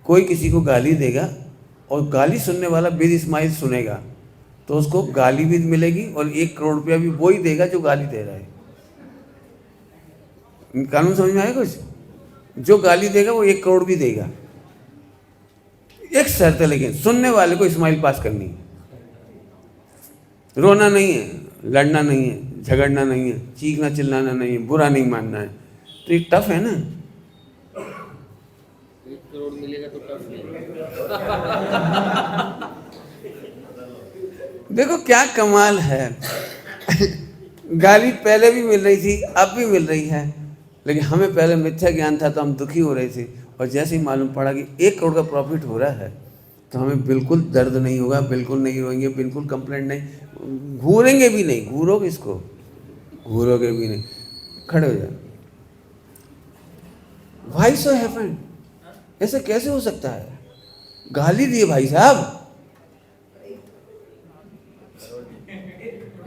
कोई किसी को गाली देगा और गाली सुनने वाला विद स्माइल सुनेगा तो उसको गाली भी मिलेगी और 1 करोड़ रुपया भी वो ही देगा जो गाली दे रहा है। कानून समझ में आया कुछ? जो गाली देगा वो 1 करोड़ भी देगा। एक शर्त है लेकिन, सुनने वाले को स्माइल पास करनी है। रोना नहीं है, लड़ना नहीं है, झगड़ना नहीं है, चीखना चिल्लाना नहीं है, बुरा नहीं मानना है। तो ये टफ है ना। 1 करोड़ मिलेगा तो टफ नहीं। देखो क्या कमाल है। गाली पहले भी मिल रही थी, अब भी मिल रही है, लेकिन हमें पहले मिथ्या ज्ञान था तो हम दुखी हो रहे थे, और जैसे ही मालूम पड़ा कि 1 करोड़ का प्रॉफिट हो रहा है तो हमें बिल्कुल दर्द नहीं होगा, बिल्कुल नहीं रोएंगे, बिल्कुल कंप्लेंट नहीं, घूरेंगे भी नहीं। घूरोगे इसको? घूरोगे भी नहीं। खड़े हो जाए। Why so happened? ऐसे कैसे हो सकता है? गाली दिए भाई साहब,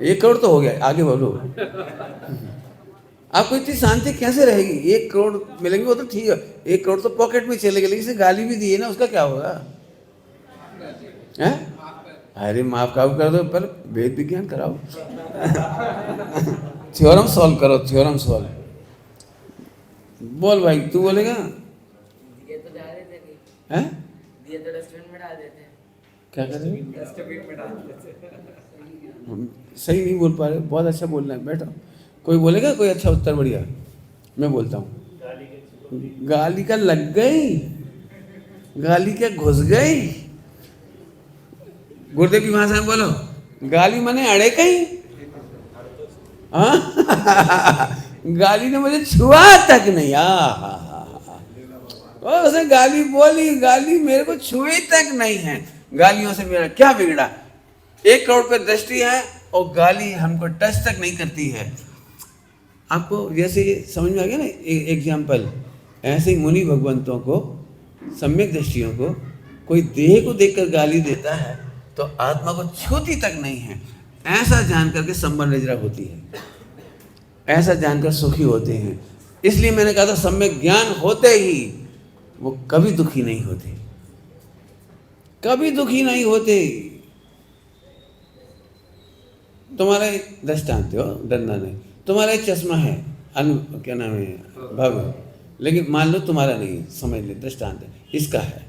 1 करोड़ तो हो गया, आगे बोलो। आपको इतनी शांति कैसे रहेगी? 1 करोड़ मिलेंगे वो तो ठीक है, 1 करोड़ तो पॉकेट में चले गए, लेकिन इसे गाली भी दी है ना, उसका क्या होगा? हैं? अरे माफ कर दो, पर वेद विज्ञान कराओ। थ्योरम सॉल्व करो, थ्योरम सॉल्व। बोल भाई, तू बोलेगा? दिए तो जा रहे थे नहीं। हैं? दिए तो डस्टबिन में डाल देते हैं। क्या कर रहे हो? डस्टबिन में डाल देते हैं। सही नहीं बोल पा रहे, बहुत अच्छा बोलना है। बैठो, कोई बोलेगा कोई अच्छा उत्तर? बढ़िया, मैं बोलता हूँ। गाली का लग गई, गाली क्या घुस गई? गुरुदेव की भाषा में बोलो, गाली मने अड़े कहीं। गाली ने मुझे छुआ तक नहीं। उसने गाली बोली, गाली मेरे को छुई तक नहीं है। गालियों से मेरा क्या बिगड़ा? 1 करोड़ पे दृष्टि है और गाली हमको टच तक नहीं करती है। आपको जैसे समझ में आ गया ना एग्जाम्पल, ऐसे ही मुनि भगवंतों को, सम्यक दृष्टियों को, कोई देह को देखकर गाली देता है तो आत्मा को छूती तक नहीं है। ऐसा जानकर के संबंध रजरा होती है, ऐसा जानकर सुखी होते हैं। इसलिए मैंने कहा था सम्यक ज्ञान होते ही वो कभी दुखी नहीं होते, कभी दुखी नहीं होते। तुम्हारा एक दृष्टांत हो, डरना नहीं। तुम्हारा एक चश्मा है, क्या नाम है, भव, लेकिन मान लो तुम्हारा नहीं, समझ ले दृष्टांत है, इसका है।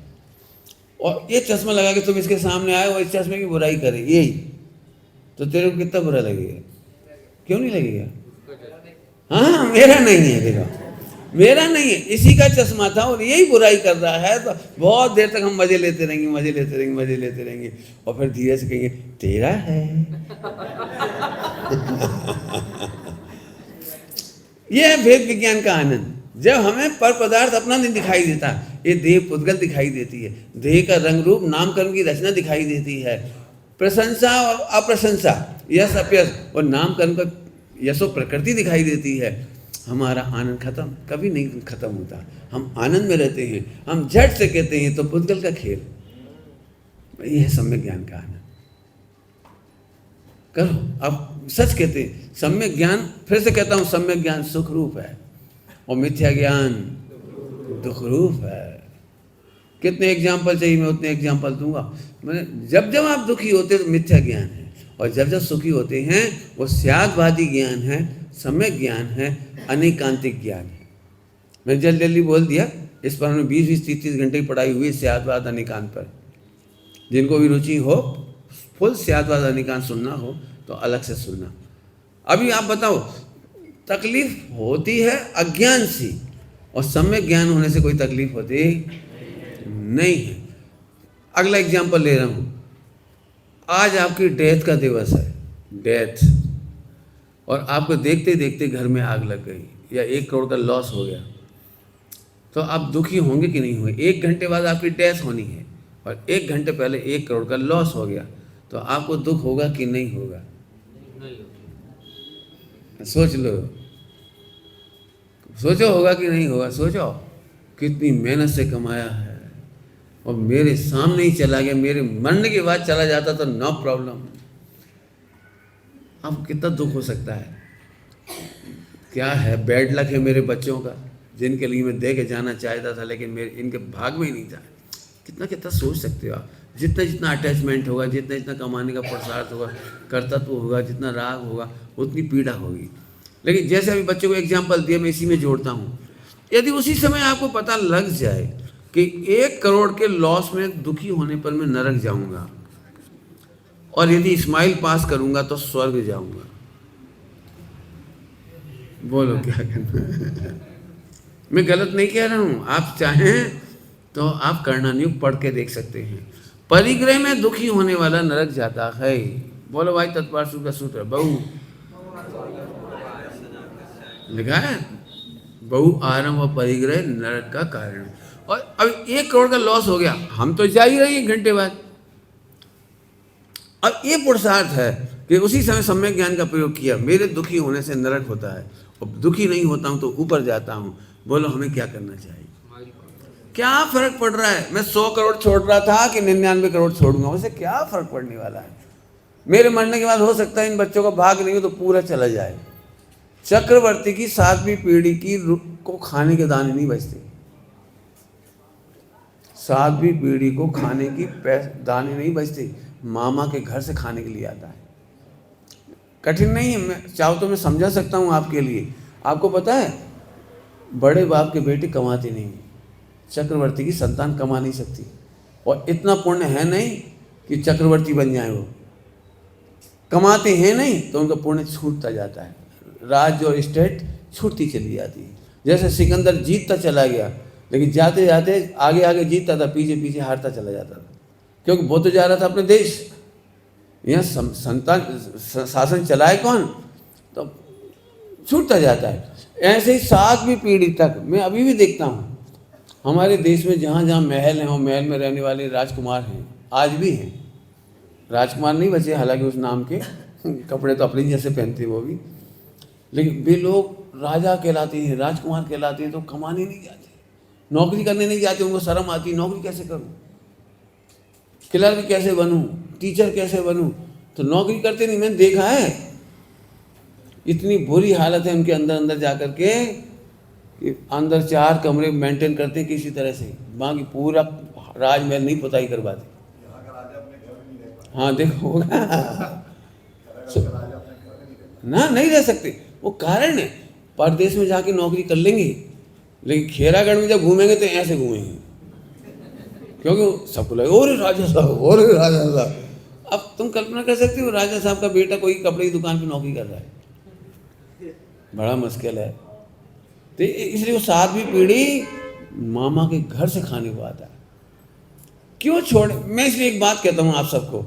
और ये चश्मा लगा के तुम इसके सामने आए और इस चश्मे की बुराई करे, यही तो तेरे को कितना बुरा लगेगा? क्यों नहीं लगेगा? हाँ, मेरा नहीं है, देखो मेरा नहीं है, इसी का चश्मा था और यही बुराई कर रहा है, तो बहुत देर तक हम मजे लेते रहेंगे, मजे लेते रहेंगे, मजे लेते रहेंगे, और फिर धीरे से कहेंगे तेरा है। यह है वेद विज्ञान का आनंद। जब हमें पर पदार्थ अपना नहीं दिखाई देता, ये देह पुद्गल दिखाई देती है, देह का रंग रूप नामकर्म की रचना दिखाई देती है, प्रशंसा और अप्रशंसा, यश अपयश और नामकर्म का यशो प्रकृति दिखाई देती है, हमारा आनंद खत्म कभी नहीं खत्म होता। हम आनंद में रहते हैं, हम झट से कहते हैं तो पुद्गल का खेल। यह है सम्यक ज्ञान का आनंद। करो, अब सच कहते हैं सम्यक ज्ञान, फिर से कहता हूं, सम्यक ज्ञान सुख रूप है और मिथ्या ज्ञान दुख रूप है। कितने एग्जाम्पल चाहिए, मैं उतने एग्जाम्पल दूंगा। मैंने जब जब आप दुखी होते तो मिथ्या ज्ञान है, और जब जब सुखी होते हैं वो स्यादवादी ज्ञान है, सम्यक ज्ञान है, अनेकांतिक ज्ञान है। मैं जल्दी बोल दिया, इस पर हमने 20-20, 30-30 घंटे की पढ़ाई हुई है स्यादवाद अनेकांत पर। जिनको भी रुचि हो, फुल स्यादवाद अनेकांत सुनना हो तो अलग से सुनना। अभी आप बताओ, तकलीफ होती है अज्ञान से, और सम्यक ज्ञान होने से कोई तकलीफ होती नहीं है। अगला एग्जाम्पल ले रहा हूँ, आज आपकी डेथ का दिवस है, डेथ, और आपको देखते देखते घर में आग लग गई या 1 करोड़ का लॉस हो गया, तो आप दुखी होंगे कि नहीं होंगे? 1 घंटे बाद आपकी डेथ होनी है और 1 घंटे पहले 1 करोड़ का लॉस हो गया, तो आपको दुख होगा कि नहीं होगा? सोच लो, सोचो होगा कि नहीं होगा? सोचो, कितनी मेहनत से कमाया है और मेरे सामने ही चला गया, मेरे मरने के बाद चला जाता तो नो प्रॉब्लम। अब कितना दुख हो सकता है? क्या है, बैड लक है मेरे बच्चों का, जिनके लिए मैं दे के जाना चाहता था, लेकिन मेरे इनके भाग में ही नहीं था। कितना कितना सोच सकते हो आप? जितना जितना अटैचमेंट होगा, जितना जितना कमाने का पुरुषार्थ होगा, कर्तव्य होगा, जितना राग होगा, उतनी पीड़ा होगी। लेकिन जैसे अभी बच्चों को एग्जाम्पल दिया, मैं इसी में जोड़ता हूँ, यदि उसी समय आपको पता लग जाए कि 1 करोड़ के लॉस में दुखी होने पर मैं नरक जाऊंगा, और यदि स्माइल पास करूंगा तो स्वर्ग जाऊंगा, बोलो क्या करना? मैं गलत नहीं कह रहा हूं, आप चाहें तो आप कर्णानुयुग पढ़ के देख सकते हैं। परिग्रह में दुखी होने वाला नरक जाता है। बोलो भाई, तत्पार्श्व का सूत्र बहु लिखा है, बहु आरंभ और परिग्रह नरक का कारण। और अब 1 करोड़ का लॉस हो गया, हम तो जा ही रहे हैं 1 घंटे बाद। अब ये पुरुषार्थ है कि उसी समय सम्यक ज्ञान का प्रयोग किया, मेरे दुखी होने से नरक होता है और दुखी नहीं होता हूं तो ऊपर जाता हूं। बोलो हमें क्या करना चाहिए? क्या फर्क पड़ रहा है? मैं 100 करोड़ छोड़ रहा था कि 99 करोड़ छोड़ूंगा, उससे क्या फर्क पड़ने वाला है? मेरे मरने के बाद हो सकता है इन बच्चों का भाग नहीं हो तो पूरा चला जाए। चक्रवर्ती की 7वीं पीढ़ी की को खाने के दाने नहीं बचते, 7वीं पीढ़ी को खाने की दाने नहीं बचते, मामा के घर से खाने के लिए आता है। कठिन नहीं है, मैं चाहो तो मैं समझा सकता हूँ आपके लिए। आपको पता है, बड़े बाप के बेटे कमाते नहीं, चक्रवर्ती की संतान कमा नहीं सकती, और इतना पुण्य है नहीं कि चक्रवर्ती बन जाए। वो कमाते हैं नहीं तो उनका पुण्य छूटता जाता है, राज्य और स्टेट छूटती चली जाती है। जैसे सिकंदर जीतता चला गया, लेकिन जाते जाते आगे आगे जीतता था, पीछे पीछे हारता चला जाता था, क्योंकि वो तो जा रहा था अपने देश। यहाँ संतान शासन चलाए कौन, तो छूटता जाता है। ऐसे ही 7वीं पीढ़ी तक मैं अभी भी देखता हूँ हमारे देश में, जहाँ जहाँ महल हैं, वो महल में रहने वाले राजकुमार हैं, आज भी हैं। राजकुमार नहीं बचे हालांकि उस नाम के, कपड़े तो अपने जैसे पहनते वो भी, लेकिन वे लोग राजा कहलाते हैं, राजकुमार कहलाते हैं, तो कमाने नहीं जाते, नौकरी करने नहीं जाते। उनको शर्म आती, नौकरी कैसे करूं, क्लर्क कैसे बनूं, टीचर कैसे बनूं, तो नौकरी करते नहीं। मैंने देखा है, इतनी बुरी हालत है उनके अंदर अंदर जाकर के कि अंदर 4 कमरे मेंटेन करते हैं किसी तरह से, बाकी पूरा राजमहल नहीं पुताई करवाते। हाँ देखो होगा ना, नहीं रह सकते, वो कारण है। परदेश में जाके नौकरी कर लेंगे, लेकिन खेरागढ़ में जब घूमेंगे तो ऐसे घूमेंगे, क्योंकि सबको लगे और राजा साहब, और राजा साहब। अब तुम कल्पना कर सकते हो राजा साहब का बेटा कोई कपड़े की दुकान पे नौकरी कर रहा है, बड़ा मुश्किल है। तो इसलिए वो 7वीं पीढ़ी मामा के घर से खाने को आता है। क्यों छोड़, मैं इसलिए एक बात कहता हूँ आप सबको,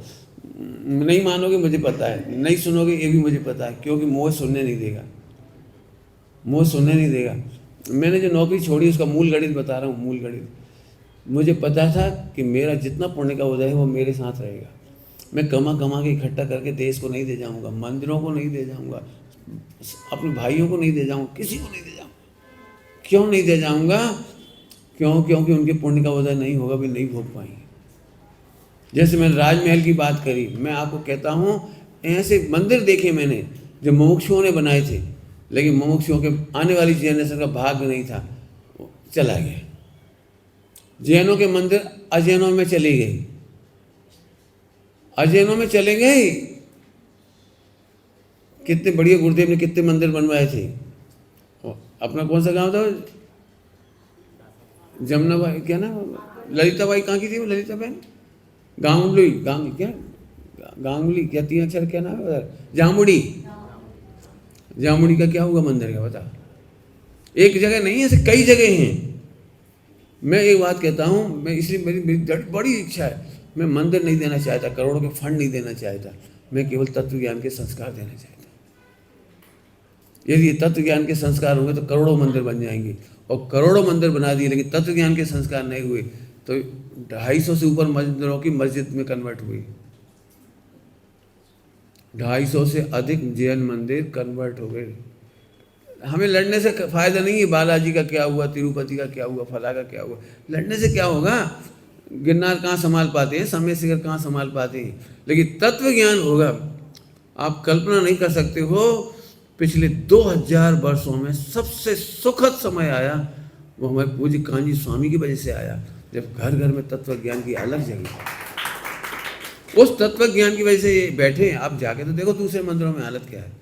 नहीं मानोगे मुझे पता है, नहीं सुनोगे ये भी मुझे पता है, क्योंकि मुँह सुनने नहीं देगा, मुँह सुनने नहीं देगा। मैंने जो नौकरी छोड़ी उसका मूल गणित बता रहा हूँ, मूल गणित। मुझे पता था कि मेरा जितना पुण्य का उदय है वो मेरे साथ रहेगा। मैं कमा कमा के इकट्ठा करके देश को नहीं दे जाऊँगा, मंदिरों को नहीं दे जाऊँगा, अपने भाइयों को नहीं दे जाऊँगा, किसी को नहीं दे जाऊँगा। क्यों नहीं दे जाऊँगा? क्योंकि उनके पुण्य का उदय नहीं होगा, भी नहीं भोग पाएंगे। जैसे मैंने राजमहल की बात करी, मैं आपको कहता हूँ ऐसे मंदिर देखे मैंने जो मुमुक्षुओं ने बनाए थे, लेकिन मुमुक्षुओं के आने वाली जनरेशन का भाग्य नहीं था, चला गया। जैनों के मंदिर अजैनों में चले गए, अजैनों में चले गए। कितने बढ़िया गुरुदेव ने कितने मंदिर बनवाए थे। अपना कौन सा गांव था? जमुनाबाई, क्या ना, ललिताबाई कहाँ की थी वो? ललिता बहन गांगुली, क्या गांगुली, क्या 3 अक्षर क्या नाम है? जामुड़ी। जामुड़ी का क्या हुआ मंदिर का बता? एक जगह नहीं है, ऐसे कई जगह हैं। मैं एक बात कहता हूँ, मैं इसलिए मेरी बड़ी इच्छा है, मैं मंदिर नहीं देना चाहता, करोड़ों के फंड नहीं देना चाहता, मैं केवल तत्व ज्ञान के संस्कार देना चाहता। यदि तत्व ज्ञान के संस्कार होंगे तो करोड़ों मंदिर बन जाएंगे, और करोड़ों मंदिर बना दिए लेकिन तत्व ज्ञान के संस्कार नहीं हुए तो 250 से ऊपर मंदिरों की मस्जिद में कन्वर्ट हुई। 250 से अधिक जैन मंदिर कन्वर्ट हो गए। हमें लड़ने से फायदा नहीं है, बालाजी का क्या हुआ, तिरुपति का क्या हुआ, फला का क्या हुआ, लड़ने से क्या होगा? गिरनार कहाँ संभाल पाते हैं, समय शिखर कहाँ संभाल पाते हैं, लेकिन तत्व ज्ञान होगा। आप कल्पना नहीं कर सकते हो, पिछले 2000 वर्षों में सबसे सुखद समय आया वो हमारे पूज्य कांजी स्वामी की वजह से आया, जब घर घर में तत्व ज्ञान की अलग जगह। उस तत्व ज्ञान की वजह से ये बैठे। आप जाके तो देखो दूसरे मंदिरों में हालत क्या है।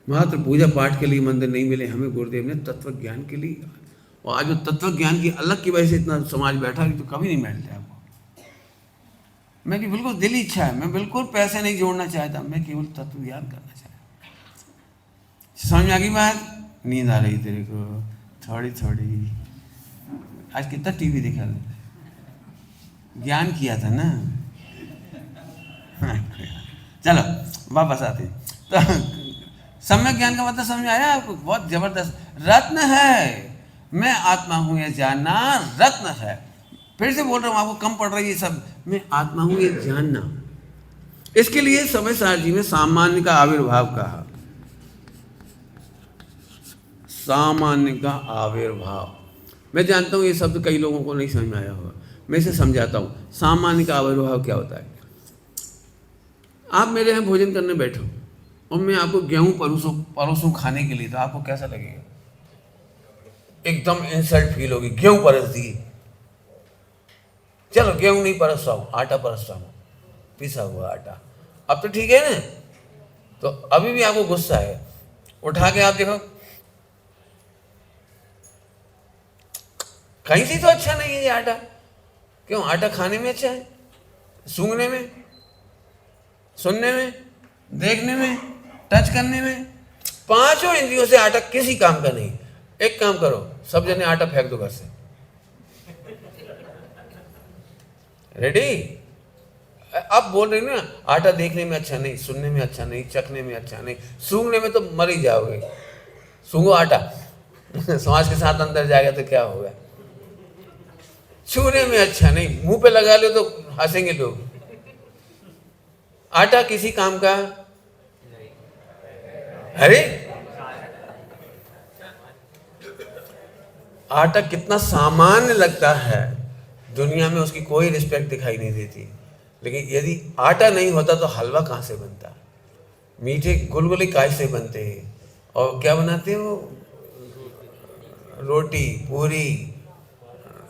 मात्र पूजा पाठ के लिए मंदिर नहीं मिले हमें गुरुदेव ने, तत्व ज्ञान के लिए। और आज वो तत्व ज्ञान की अलग की वजह से इतना समाज बैठा कि तो कभी नहीं मिलता आपको। मैं कि बिल्कुल दिली इच्छा है, मैं बिल्कुल पैसे नहीं जोड़ना चाहता, मैं केवल तत्व ज्ञान करना चाहता। समझ में आ गई बात? नींद आ रही तेरे को थोड़ी थोड़ी? आज कितना टीवी देखा, ज्ञान किया था ना। चलो वापस आते हैं। तो सम्यक ज्ञान का मतलब समझ में आया आपको? बहुत जबरदस्त रत्न है। मैं आत्मा हूं ये जानना रत्न है। फिर से बोल रहा हूं, आपको कम पड़ रही है सब। मैं आत्मा हूं ये जानना, इसके लिए समय सार जी ने सामान्य का आविर्भाव कहा। सामान्य का आविर्भाव, मैं जानता हूं ये शब्द कई लोगों को नहीं समझ में आया होगा, मैं इसे समझाता हूं। सामान्य का आविर्भाव क्या होता है? आप मेरे यहाँ भोजन करने बैठो और मैं आपको गेहूं परोसूं खाने के लिए, तो आपको कैसा लगेगा? एकदम इंसल्ट फील होगी। गेहूं परस दी, चलो गेहूं नहीं परसता हूं, आटा परसता हूं, पिसा हुआ आटा। अब तो ठीक है ना? तो अभी भी आपको गुस्सा है, उठा के आप देखो, कहीं से तो अच्छा नहीं है ये आटा। क्यों? आटा खाने में अच्छा है, सूंघने में, सुनने में, देखने में, टच करने में, 5 इंद्रियों से आटा किसी काम का नहीं। एक काम करो, सब जने आटा फेंक दो घर से। रेडी? अब बोल रही ना, आटा देखने में अच्छा नहीं, सुनने में अच्छा नहीं, चखने में अच्छा नहीं, सूंघने में तो मर ही जाओगे। सूंघो आटा, समाज के साथ अंदर जाएगा तो क्या होगा? छूने में अच्छा नहीं, मुंह पे लगा लो तो हंसेंगे लोग। आटा किसी काम का? अरे आटा कितना सामान्य लगता है, दुनिया में उसकी कोई रिस्पेक्ट दिखाई नहीं देती। लेकिन यदि आटा नहीं होता तो हलवा कहाँ से बनता? मीठे गुलगुले काय से बनते हैं? और क्या बनाते हो? रोटी, पूरी,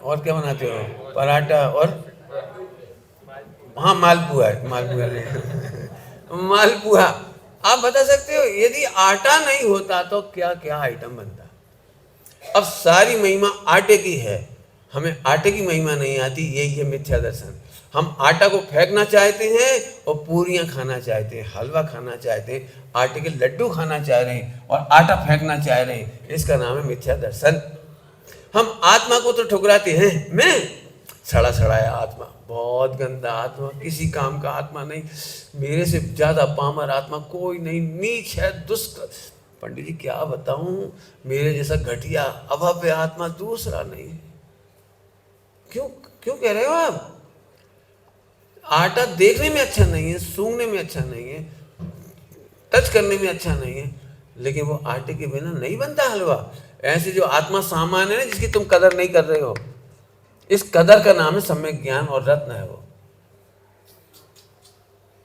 और क्या बनाते हो? पराठा, और हाँ मालपुआ है, मालपुआ। आप बता सकते हो यदि आटा नहीं होता तो क्या क्या आइटम बनता? अब सारी महिमा आटे की है, हमें आटे की महिमा नहीं आती, यही है मिथ्या दर्शन। हम आटा को फेंकना चाहते हैं और पूरियां खाना चाहते हैं, हलवा खाना चाहते हैं, आटे के लड्डू खाना चाह रहे हैं और आटा फेंकना चाह रहे हैं, इसका नाम है मिथ्या दर्शन। हम आत्मा को तो ठुकराते हैं, मैं सड़ा सड़ाया आत्मा, बहुत गंदा आत्मा, किसी काम का आत्मा नहीं, मेरे से ज्यादा पामर आत्मा कोई नहीं, नीच है, दुष्ट। पंडित जी क्या बताऊं, मेरे जैसा घटिया अभव्य आत्मा दूसरा नहीं है। क्यों क्यों कह रहे हो आप? आटा देखने में अच्छा नहीं है, सूंघने में अच्छा नहीं है, टच करने में अच्छा नहीं है, लेकिन वो आटे के बिना नहीं बनता हलवा। ऐसे जो आत्मा सामान्य है ना, जिसकी तुम कदर नहीं कर रहे हो, इस कदर का नाम है सम्यक ज्ञान और रत्न है वो।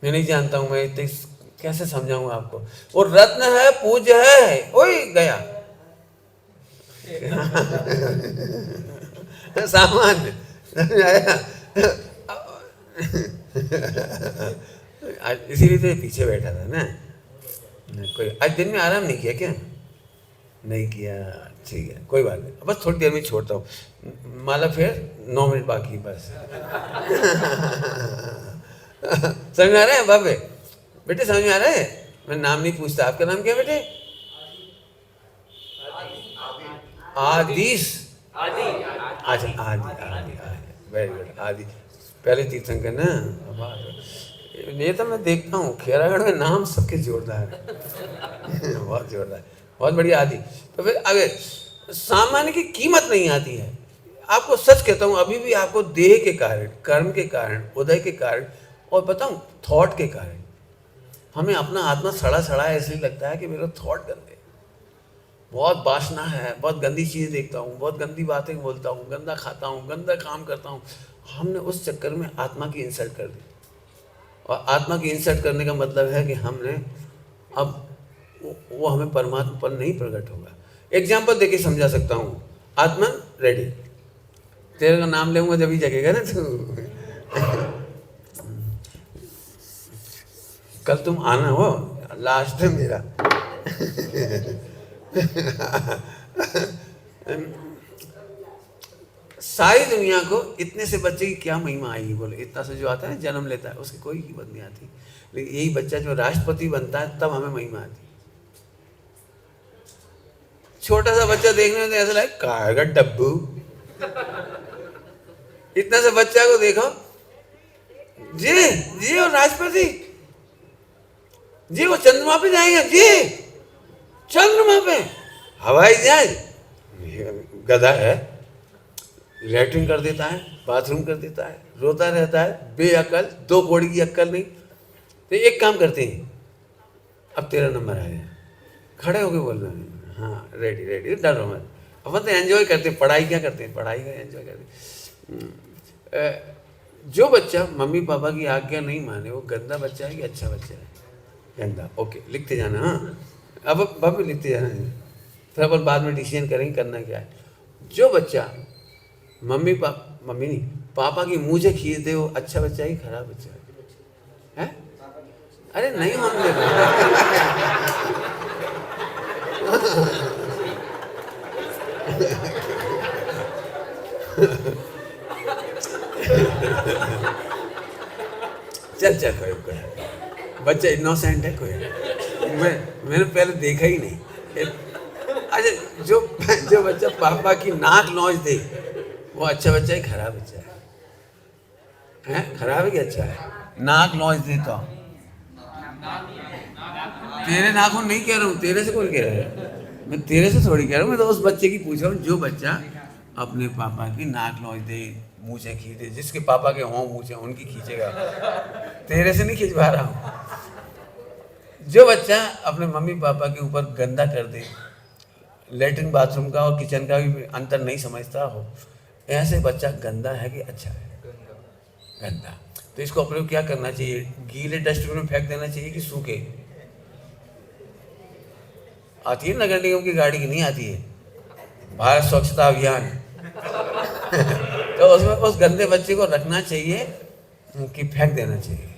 मैं नहीं जानता हूं, मैं इतने कैसे समझाऊंगा आपको। वो रत्न है, पूज्य है। ओए गया सामान्य इसीलिए तो पीछे बैठा था ना। कोई आज दिन में आराम नहीं किया क्या? नहीं किया, ठीक है, कोई बात नहीं, बस थोड़ी देर में छोड़ता हूँ। माला फिर 9 मिनट बाकी बस। समझ में आ रहा है बाबे? बेटे समझ में आ रहा है? मैं नाम नहीं पूछता, आपका नाम क्या बेटे? आदिश। अच्छा आदि, आदि, वेरी गुड, आदि। पहले तीर्थंकर ना, ये तो मैं देखता हूँ खेरागढ़ में नाम सबके जोरदार है। बहुत जोरदार, बहुत बढ़िया आदि। तो फिर आगे सामान्य की कीमत नहीं आती है। आपको सच कहता हूँ, अभी भी आपको देह के कारण, कर्म के कारण, उदय के कारण और बताऊँ थॉट के कारण हमें अपना आत्मा सड़ा सड़ा इसलिए लगता है कि मेरे थॉट गंदे, बहुत वासना है, बहुत गंदी चीज़ें देखता हूँ, बहुत गंदी बातें बोलता हूँ, गंदा खाता हूँ, गंदा काम करता हूँ। हमने उस चक्कर में आत्मा की इंसल्ट कर दी, और आत्मा की इंसल्ट करने का मतलब है कि हमने अब वो हमें परमात्मा पर नहीं प्रकट होगा। एग्जाम्पल देके समझा सकता हूँ। आत्मा रेडी, तेरे का नाम लेऊंगा जब ही जगेगा ना तू। कल तुम आना हो, लास्ट है मेरा। सारी दुनिया को इतने से बच्चे की क्या महिमा आएगी बोलो? इतना से जो आता है जन्म लेता है उसकी कोई कीमत नहीं आती, लेकिन यही बच्चा जो राष्ट्रपति बनता है तब हमें महिमा आती है। छोटा सा बच्चा देखने में तो ऐसा लगे कागा डब्बू। इतना सा बच्चा को देखो, जी जी और राष्ट्रपति जी, वो चंद्रमा पे जाएंगे जी, चंद्रमा पे हवाई जहाज। गधा है, लैट्रिन कर देता है, बाथरूम कर देता है, रोता रहता है, बेअकल, 2 कौड़ी की अक्ल नहीं। तो एक काम करते हैं, अब तेरा नंबर आ गया, खड़े होके बोल रहे हैं हाँ रेडी रेडी, डरो मत। अपन तो एंजॉय करते हैं, पढ़ाई क्या करते हैं, पढ़ाई का एंजॉय करते हैं। जो बच्चा मम्मी पापा की आज्ञा नहीं माने वो गंदा बच्चा है कि अच्छा बच्चा है? गंदा। ओके, लिखते जाना। हाँ अब लिखते जाना है, फिर अपन बाद में डिसीजन करेंगे करना क्या है। जो बच्चा मम्मी नहीं पापा की मुझे खींच दे वो अच्छा बच्चा है कि खराब बच्चा है? अरे नहीं मानते। चल कोई बच्चा इनोसेंट है, कोई मैंने पहले देखा ही नहीं। अच्छा जो बच्चा पापा की नाक नोच दे वो अच्छा बच्चा है खराब बच्चा है? खराब है कि अच्छा है? नाक नोच दे तो तेरे नाखून नहीं कह रहा हूँ, तेरे से कौन कह रहा है? मैं तेरे से थोड़ी कह रहा हूँ, मैं तो उस बच्चे की पूछ रहा हूँ जो बच्चा अपने पापा की नाक नोच दे, मूछें खींचे, जिसके पापा के हों मूछें उनकी खींचेगा, तेरे से नहीं खींचवा रहा हूँ। जो बच्चा अपने मम्मी पापा के ऊपर गंदा कर दे, लेटरिन बाथरूम का और किचन का भी अंतर नहीं समझता हो, ऐसे बच्चा गंदा है कि अच्छा है? गंदा। तो इसको अपने को क्या करना चाहिए? गीले डस्टबिन में फेंक देना चाहिए कि सूखे? आती है नगर निगम की गाड़ी की, नहीं आती है भारत स्वच्छता अभियान। तो उसमें उस गंदे बच्चे को रखना चाहिए कि फेंक देना चाहिए?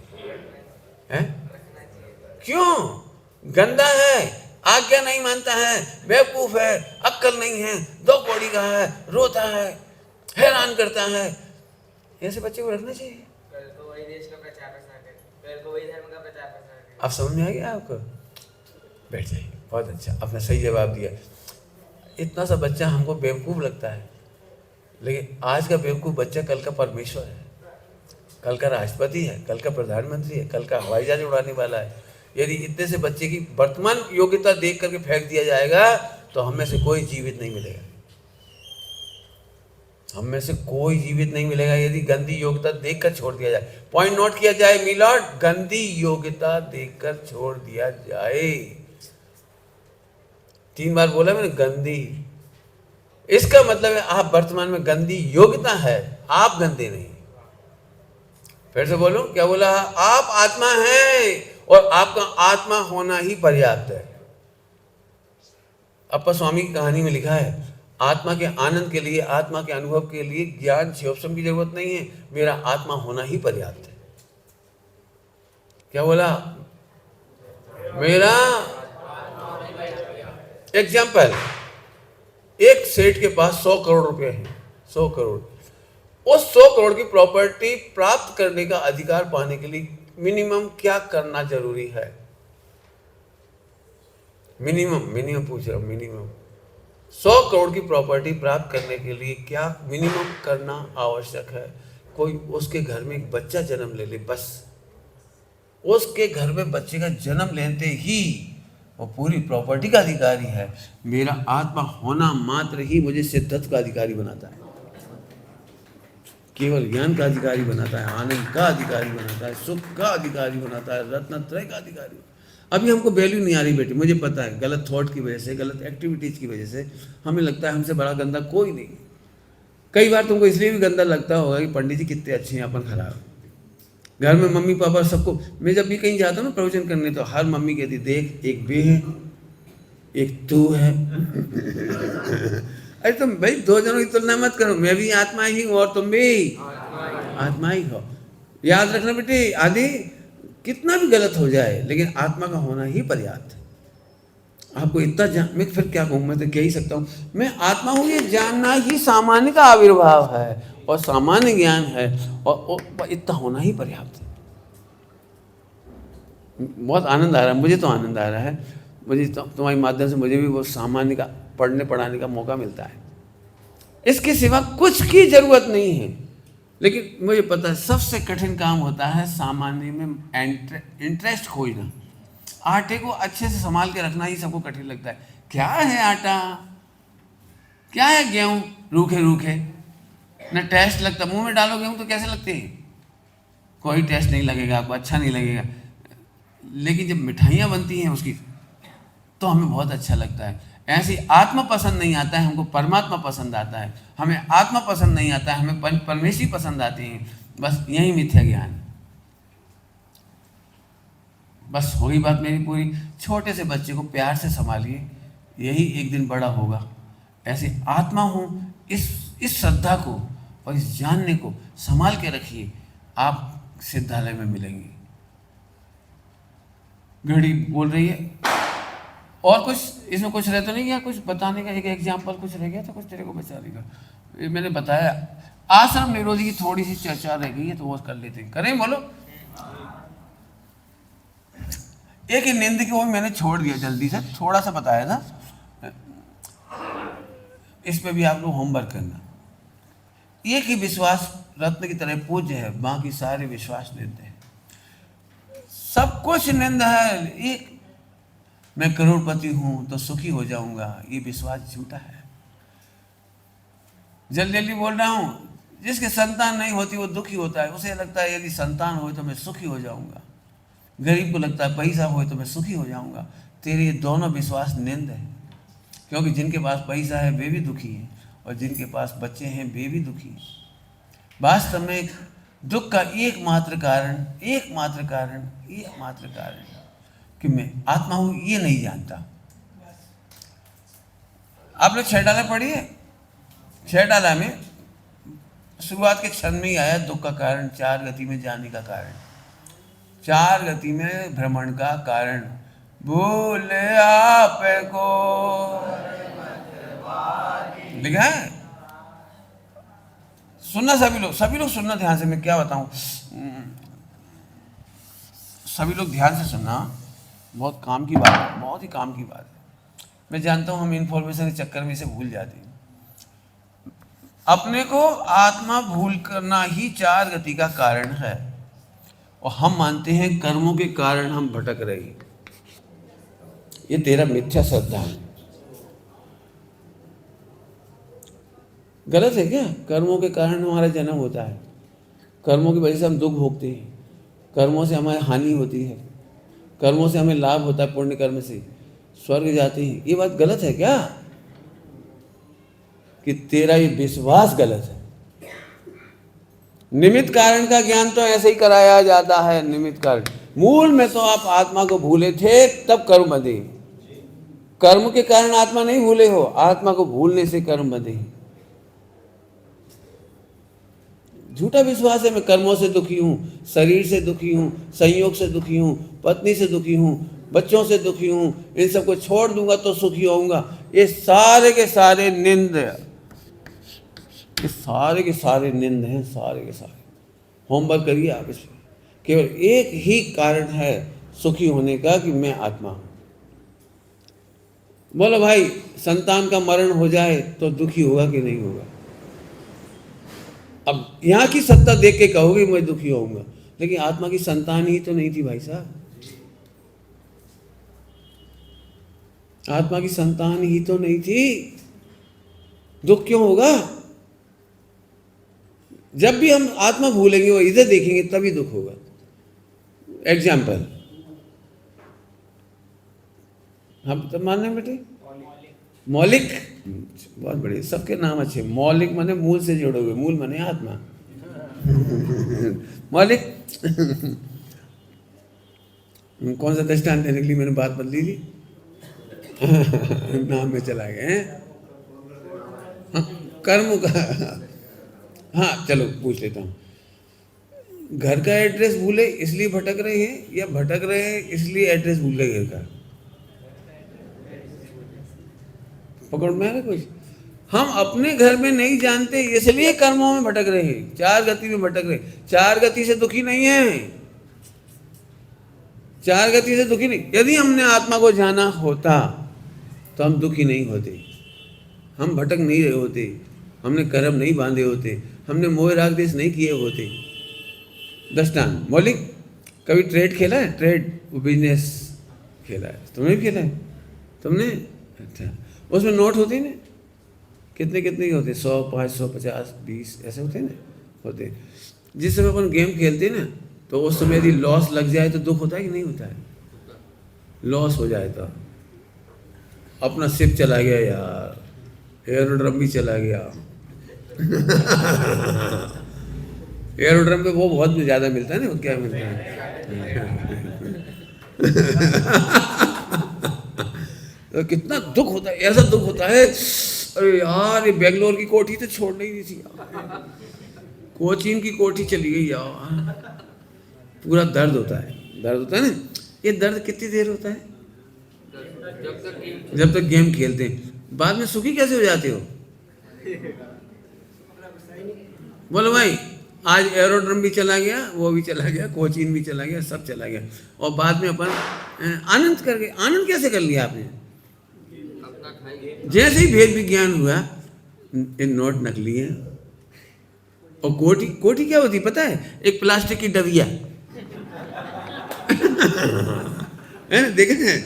हैं? क्यों? गंदा है, आज्ञा नहीं मानता है, बेवकूफ है, अक्ल नहीं है, 2 कौड़ी का है, रोता है, हैरान करता है। ऐसे बच्चे को रखना चाहिए। कल को वही देश का प्रचार प्रसार करे, कल को वही धर्म का प्रचार प्रसार करे। आप समझ में आ गया आपको? बैठ जाइए। बहुत अच्छा, आपने सही जवाब दिया। इतना सा बच्चा हमको बेवकूफ़ लगता है, लेकिन आज का बेवकूफ़ बच्चा कल का परमेश्वर है, कल का राष्ट्रपति है, कल का प्रधानमंत्री है, कल का हवाई जहाज उड़ाने वाला है। यदि इतने से बच्चे की वर्तमान योग्यता देख करके फेंक दिया जाएगा तो हम में से कोई जीवित नहीं मिलेगा। हम में से कोई जीवित नहीं मिलेगा यदि गंदी योग्यता देखकर छोड़ दिया जाए। पॉइंट नोट किया जाए मिलॉर्ड, गंदी योग्यता देखकर छोड़ दिया जाए। 3 बार बोला मैंने, गंदी। इसका मतलब है आप वर्तमान में गंदी योग्यता है, आप गंदे नहीं। फिर से बोलो, क्या बोला? आप आत्मा हैं और आपका आत्मा होना ही पर्याप्त है। अप्पा स्वामी की कहानी में लिखा है, आत्मा के आनंद के लिए, आत्मा के अनुभव के लिए ज्ञान शिवोपम की जरूरत नहीं है, मेरा आत्मा होना ही पर्याप्त है। क्या बोला? मेरा एग्जाम्पल, एक सेठ के पास 100 करोड़ रुपए हैं, 100 करोड़। उस 100 करोड़ की प्रॉपर्टी प्राप्त करने का अधिकार पाने के लिए मिनिमम क्या करना जरूरी है? मिनिमम पूछ रहा हूं, मिनिमम 100 करोड़ की प्रॉपर्टी प्राप्त करने के लिए क्या मिनिमम करना आवश्यक है? कोई उसके घर में एक बच्चा जन्म ले ले, बस उसके घर में बच्चे का जन्म लेते ही वो पूरी प्रॉपर्टी का अधिकारी है। मेरा आत्मा होना मात्र ही मुझे सिद्धत्व का अधिकारी बनाता है, केवल ज्ञान का अधिकारी बनाता है, आनंद का अधिकारी बनाता है, सुख का अधिकारी बनाता है, रत्नत्रय का अधिकारी। अभी हमको वैल्यू नहीं आ रही बेटी, मुझे पता है, गलत थॉट की वजह से, गलत एक्टिविटीज़ की वजह से हमें लगता है हमसे बड़ा गंदा कोई नहीं। कई बार तुमको इसलिए भी गंदा लगता होगा कि पंडित जी कितने अच्छे हैं, अपन खराब। घर में मम्मी पापा सबको, मैं जब भी कहीं जाता हूँ ना प्रवचन करने, तो हर मम्मी कहती देख एक वे है, एक तू है। अरे तुम भाई 2 जनों की तुलना मत करो, मैं भी आत्मा ही हूँ और तुम भी आत्मा ही हो। याद रखना बेटे, आदि कितना भी गलत हो जाए लेकिन आत्मा का होना ही पर्याप्त है। आपको इतना जान, मैं फिर क्या कहूँ, मैं तो कह ही सकता हूँ मैं आत्मा हूँ, ये जानना ही सामान्य का आविर्भाव है और सामान्य ज्ञान है, और इतना होना ही पर्याप्त है। बहुत आनंद आ रहा है, मुझे तो आनंद आ रहा है, मुझे तो तुम्हारे माध्यम से मुझे भी वो सामान्य का पढ़ने पढ़ाने का मौका मिलता है। इसके सिवा कुछ की जरूरत नहीं है, लेकिन मुझे पता है सबसे कठिन काम होता है सामान्य में इंटरेस्ट खोजना। आटे को अच्छे से संभाल के रखना ही सबको कठिन लगता है। क्या है आटा, क्या है गेहूँ, रूखे रूखे, न टेस्ट लगता। मुंह में डालो गेहूँ तो कैसे लगते हैं? कोई टेस्ट नहीं लगेगा आपको, अच्छा नहीं लगेगा। लेकिन जब मिठाइयाँ बनती हैं उसकी तो हमें बहुत अच्छा लगता है। ऐसी आत्मा पसंद नहीं आता है, हमको परमात्मा पसंद आता है। हमें आत्मा पसंद नहीं आता है, हमें परमेश्वरी पसंद आती हैं। बस यही मिथ्या ज्ञान। बस हो गई बात मेरी पूरी। छोटे से बच्चे को प्यार से संभालिए, यही एक दिन बड़ा होगा। ऐसे आत्मा हूँ, इस श्रद्धा को और इस जानने को संभाल के रखिए, आप सिद्धालय में मिलेंगे। घड़ी बोल रही है, और कुछ इसमें कुछ रह तो नहीं गया, कुछ बताने का एक एग्जाम्पल कुछ रह गया था, कुछ तेरे को बचा देगा। ये मैंने बताया, आश्रम निरोधी की थोड़ी सी चर्चा रह गई है तो वो कर लेते हैं। करें, बोलो। एक ही नींद की, वो मैंने छोड़ दिया जल्दी से, थोड़ा सा बताया था, इस पे भी आप लोग होमवर्क करना। एक ही विश्वास रत्न की तरह पूज्य है, बाकी सारे विश्वास निंद है। सब कुछ निंद है। एक मैं करोड़पति हूं तो सुखी हो जाऊंगा, ये विश्वास झूठा है। जल्दी जल्दी बोल रहा हूं, जिसके संतान नहीं होती वो दुखी होता है। उसे लगता है यदि संतान हो तो मैं सुखी हो जाऊंगा। गरीब को लगता है पैसा हो तो मैं सुखी हो जाऊंगा। तेरे ये दोनों विश्वास निंद है, क्योंकि जिनके पास पैसा है वे भी दुखी हैं और जिनके पास बच्चे हैं वे भी दुखी हैं। वास्तव में दुख का एकमात्र कारण कि मैं आत्मा हूं ये नहीं जानता। आप लोग 6 डाला पढ़िए। 6 डाला में शुरुआत के क्षण में ही आया दुख का कारण, 4 गति में जाने का कारण, 4 गति में भ्रमण का कारण। भूले आप को लिखा है, सुनना सभी लोग सुनना ध्यान से, मैं क्या बताऊं, सभी लोग ध्यान से सुनना, बहुत काम की बात है, बहुत ही काम की बात है। मैं जानता हूं हम इन्फॉर्मेशन के चक्कर में इसे भूल जाते हैं। अपने को आत्मा भूल करना ही चार गति का कारण है, और हम मानते हैं कर्मों के कारण हम भटक रहे हैं। ये तेरा मिथ्या श्रद्धा है। गलत है क्या? कर्मों के कारण हमारा जन्म होता है, कर्मों की वजह से हम दुख भोगते हैं, कर्मों से हमारी हानि होती है, कर्मों से हमें लाभ होता है, पुण्य कर्म से स्वर्ग जाते हैं। ये बात गलत है क्या? कि तेरा ये विश्वास गलत है। निमित्त कारण का ज्ञान तो ऐसे ही कराया जाता है, निमित्त कारण। मूल में तो आप आत्मा को भूले थे, तब कर्म बंधे। कर्म के कारण आत्मा नहीं भूले हो, आत्मा को भूलने से कर्म बंधे। झूठा विश्वास है, मैं कर्मों से दुखी हूं, शरीर से दुखी हूं, संयोग से दुखी हूं, पत्नी से दुखी हूं, बच्चों से दुखी हूं, इन सबको छोड़ दूंगा तो सुखी होऊंगा। ये सारे के सारे निंद, ये सारे के सारे निंद हैं, सारे के सारे। होमवर्क करिए आप इसमें। केवल एक ही कारण है सुखी होने का, कि मैं आत्मा हूं। बोलो भाई, संतान का मरण हो जाए तो दुखी होगा कि नहीं होगा? अब यहाँ की सत्ता देख के कहोगे मैं दुखी होऊंगा, लेकिन आत्मा की संतान ही तो नहीं थी भाई साहब। आत्मा की संतान ही तो नहीं थी, दुख क्यों होगा? जब भी हम आत्मा भूलेंगे, वो इधर देखेंगे, तभी दुख होगा। एग्जाम्पल, हम तो मानना है बेटे, मौलिक, बहुत बढ़िया, सबके नाम अच्छे। मौलिक माने मूल से जोड़ोगे, मूल माने आत्मा। मौलिक कौन सा दृष्टांत देने के लिए मैंने बात बदली थी? नाम में चला गए। हाँ, कर्म का। हाँ चलो पूछ लेता हूँ, घर का एड्रेस भूले इसलिए भटक रहे हैं, या भटक रहे हैं इसलिए एड्रेस भूल गए घर का? पकड़ में आ रहा कुछ? हम अपने घर में नहीं जानते, इसलिए कर्मों में भटक रहे हैं, चार गति में भटक रहे। चार गति से दुखी नहीं है, चार गति से दुखी नहीं। यदि हमने आत्मा को जाना होता तो हम दुखी नहीं होते, हम भटक नहीं रहे होते, हमने कर्म नहीं बांधे होते, हमने मोह राग देश नहीं किए होते। दृष्टांत, मौलिक कभी ट्रेड खेला है? ट्रेड, बिजनेस खेला है? तुमने भी खेला है? तुमने? अच्छा, उसमें नोट होते हैं ना, कितने कितने के होते हैं? 100, 500, 50, 20 ऐसे होते हैं ना, होते हैं। जिस समय अपन गेम खेलते हैं ना, तो उस समय यदि लॉस लग जाए तो दुख होता है कि नहीं होता है? लॉस हो जाए तो अपना शिप चला गया यार, एरोड्रम भी चला गया। एरोड्रम पे वो बहुत ज़्यादा मिलता है ना, वो क्या मिलता है? तो कितना दुख होता है, ऐसा दुख होता है, अरे यार ये बेंगलोर की कोठी तो छोड़ नहीं थी यार, कोचीन की कोठी चली गई यार। पूरा दर्द होता है, दर्द होता है ना। ये दर्द कितनी देर होता है? जब तक गेम खेलते हैं। बाद में सुखी कैसे हो जाते हो? बोलो भाई, आज एरोड्रम भी चला गया, वो भी चला गया, कोचीन भी चला गया, सब चला गया, और बाद में अपन आनंद करके, आनंद कैसे कर लिया आपने? जैसे ही भेद विज्ञान हुआ, इन नोट नकली है। और कोठी, कोठी क्या होती पता है? एक प्लास्टिक की डबिया है ना, देखे हैं?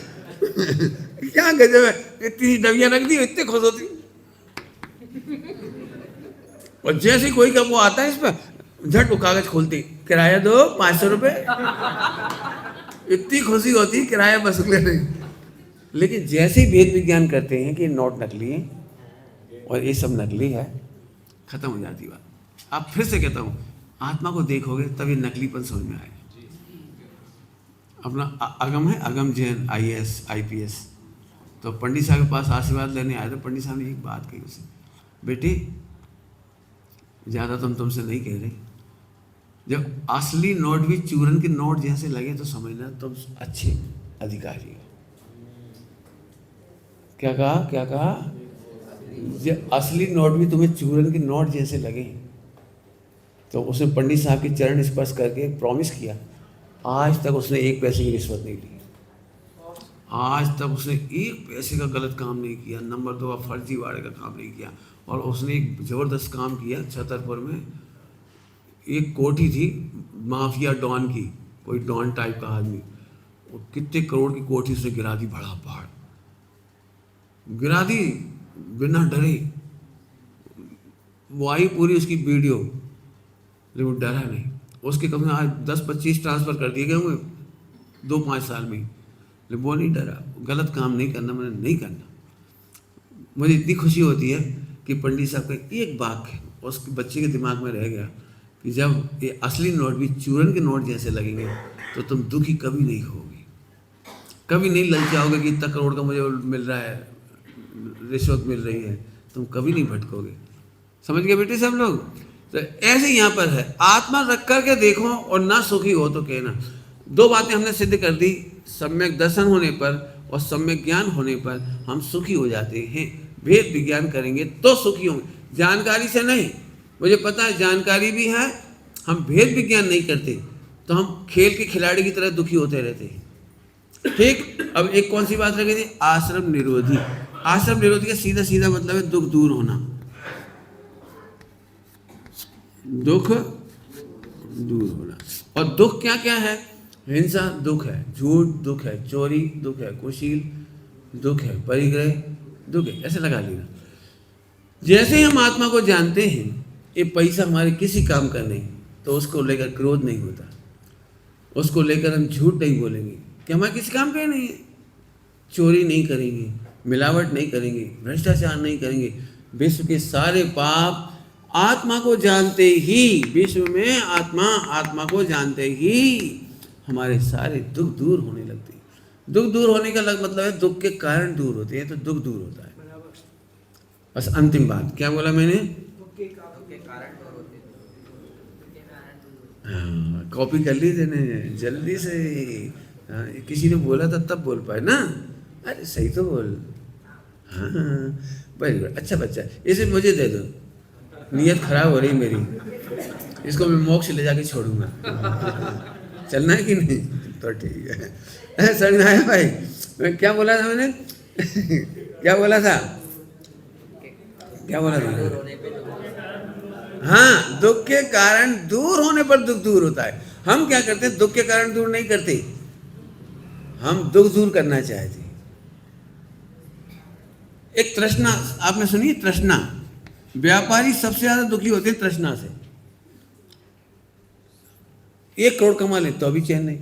क्या गजब है, इतनी डबिया रख दी, इतने खुश होती। और जैसे ही कोई का वो आता है इस पर, झट वो कागज खोलती, किराया दो 500 रुपये। इतनी खुशी होती, किराया वसूल नहीं। लेकिन जैसे ही भेद विज्ञान करते हैं कि नोट नकली है और ये सब नकली है, खत्म हो जाती बात। आप फिर से कहता हूँ, आत्मा को देखोगे तभी नकलीपन समझ में आएगा। अपना अगम है, अगम जैन IAS IPS, तो पंडित साहब के पास आशीर्वाद लेने आए, तो पंडित साहब ने एक बात कही उसे, बेटी ज़्यादा तुमसे नहीं कह रहे, जब असली नोट भी चूरन के नोट जैसे लगे तो समझना तुम अच्छे अधिकारी हो। क्या कहा? क्या कहा? जब असली नोट भी तुम्हें चूरन के नोट जैसे लगे तो उसने पंडित साहब के चरण स्पर्श करके प्रॉमिस किया, आज तक उसने एक पैसे की रिश्वत नहीं ली, आज तक उसने एक पैसे का गलत काम नहीं किया, नंबर 2 फर्जीवाड़े का काम नहीं किया। और उसने एक ज़बरदस्त काम किया, छतरपुर में एक कोठी थी माफिया डॉन की, कोई डॉन टाइप का आदमी, वो कितने करोड़ की कोठी उसने गिरा दी, बड़ा पहाड़ गिरा दी बिना डरे। वो आई पूरी उसकी वीडियो, लेकिन वो डरा नहीं। उसके कम से आज 10-25 ट्रांसफ़र कर दिए गए होंगे 2-5 साल में, लेकिन वो नहीं डरा। गलत काम नहीं करना, मैंने नहीं करना। मुझे इतनी खुशी होती है कि पंडित साहब का एक वाक्य उसके बच्चे के दिमाग में रह गया कि जब ये असली नोट भी चूरन के नोट जैसे लगेंगे तो तुम दुखी कभी नहीं होगे, कभी नहीं ललचाओगे कि इतना करोड़ का मुझे मिल रहा है, रिश्वत मिल रही है, तुम कभी नहीं भटकोगे। समझ गए बेटे सब लोग? तो ऐसे यहाँ पर है, आत्मा रख करके देखो और ना सुखी हो तो कहना। 2 बातें हमने सिद्ध कर दी, सम्यक दर्शन होने पर और सम्यक ज्ञान होने पर हम सुखी हो जाते हैं। भेद विज्ञान करेंगे तो सुखी होंगे, जानकारी से नहीं। मुझे पता है जानकारी भी है, हम भेद विज्ञान नहीं करते तो हम खेल के खिलाड़ी की तरह दुखी होते रहते हैं। ठीक, अब एक कौन सी बात रह गई थी? आश्रम निरोधी। आश्रम निरोधी का सीधा सीधा मतलब है दुख दूर होना। दुख दूर होना। और दुख क्या क्या है? हिंसा दुख है, झूठ दुख है, चोरी दुख है, कुशील दुख है, परिग्रह दुख है, ऐसे लगा लेना। जैसे ही हम आत्मा को जानते हैं ये पैसा हमारे किसी काम का नहीं, तो उसको लेकर क्रोध नहीं होता, उसको लेकर हम झूठ नहीं बोलेंगे कि हमारे किसी काम का ही नहीं है। चोरी नहीं करेंगे, मिलावट नहीं करेंगे, भ्रष्टाचार नहीं करेंगे। विश्व के सारे पाप आत्मा को जानते ही, विश्व में आत्मा को जानते ही हमारे सारे दुख दूर होने लगते हैं। दुख दूर होने का मतलब है दुख के कारण दूर होते हैं, तो दुख दूर होता है। बस अंतिम बात क्या बोला मैंने? हाँ, कॉपी कर ली तेने जल्दी से। हाँ, किसी ने बोला था तब बोल पाए ना। अरे सही तो बोल। हाँ वेरी गुड, अच्छा बच्चा, इसे मुझे दे दो, नीयत खराब हो रही मेरी, इसको मैं मोक्ष ले जाके छोड़ूंगा। चलना है कि नहीं? तो ठीक है। समझ में आया भाई? मैं क्या बोला था मैंने? क्या बोला था? क्या बोला था? हाँ, दुख के कारण दूर होने पर दुख दूर होता है। हम क्या करते हैं? दुख के कारण दूर नहीं करते, हम दुख दूर करना चाहते हैं। एक तृष्णा आपने सुनी? तृष्णा। व्यापारी सबसे ज्यादा दुखी होते हैं तृष्णा से। 1 करोड़ कमा ले तो अभी चैन नहीं।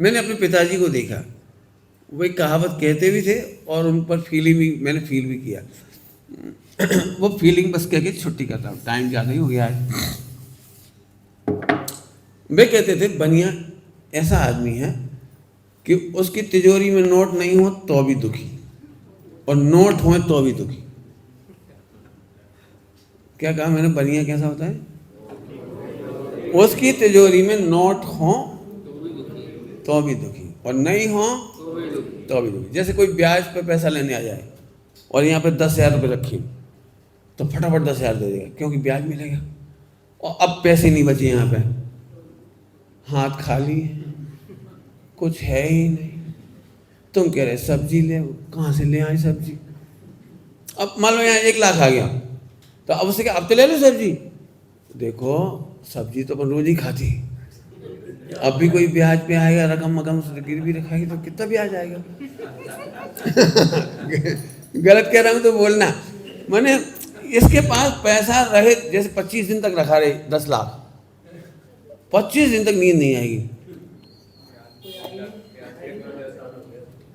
मैंने अपने पिताजी को देखा, वो एक कहावत कहते भी थे और उन पर फीलिंग भी मैंने फील भी किया। वो फीलिंग बस कह के छुट्टी करता हूँ, टाइम ज़्यादा ही हो गया है। वे कहते थे बनिया ऐसा आदमी है कि उसकी तिजोरी में नोट नहीं हो तो भी दुखी, और नोट हो तो भी दुखी। क्या कहा मैंने? बनिया कैसा होता है? उसकी तिजोरी में नोट हो तो भी दुखी, और नहीं हो तो भी दुखी। जैसे कोई ब्याज पे पैसा लेने आ जाए और यहाँ पे 10,000 रुपये रखी, तो फटाफट 10,000 दे देगा क्योंकि ब्याज मिलेगा। और अब पैसे नहीं बचे यहाँ पे, हाथ खाली है, कुछ है ही नहीं। तुम कह रहे सब्जी ले, कहाँ से ले आए सब्जी? अब मान लो यहाँ 1 लाख आ गया, तो अब उससे क्या अब तो ले लो सब्जी? देखो सब्जी तो अपन रोज ही खाती, अब भी कोई ब्याज पे आएगा, रकम मकम गिरवी रखाएगी तो कितना ब्याज आएगा? गलत कह रहा हूँ तो बोलना। मैंने इसके पास पैसा रहे, जैसे 25 दिन तक रखा रहे 10 लाख, 25 दिन तक नींद नहीं आएगी।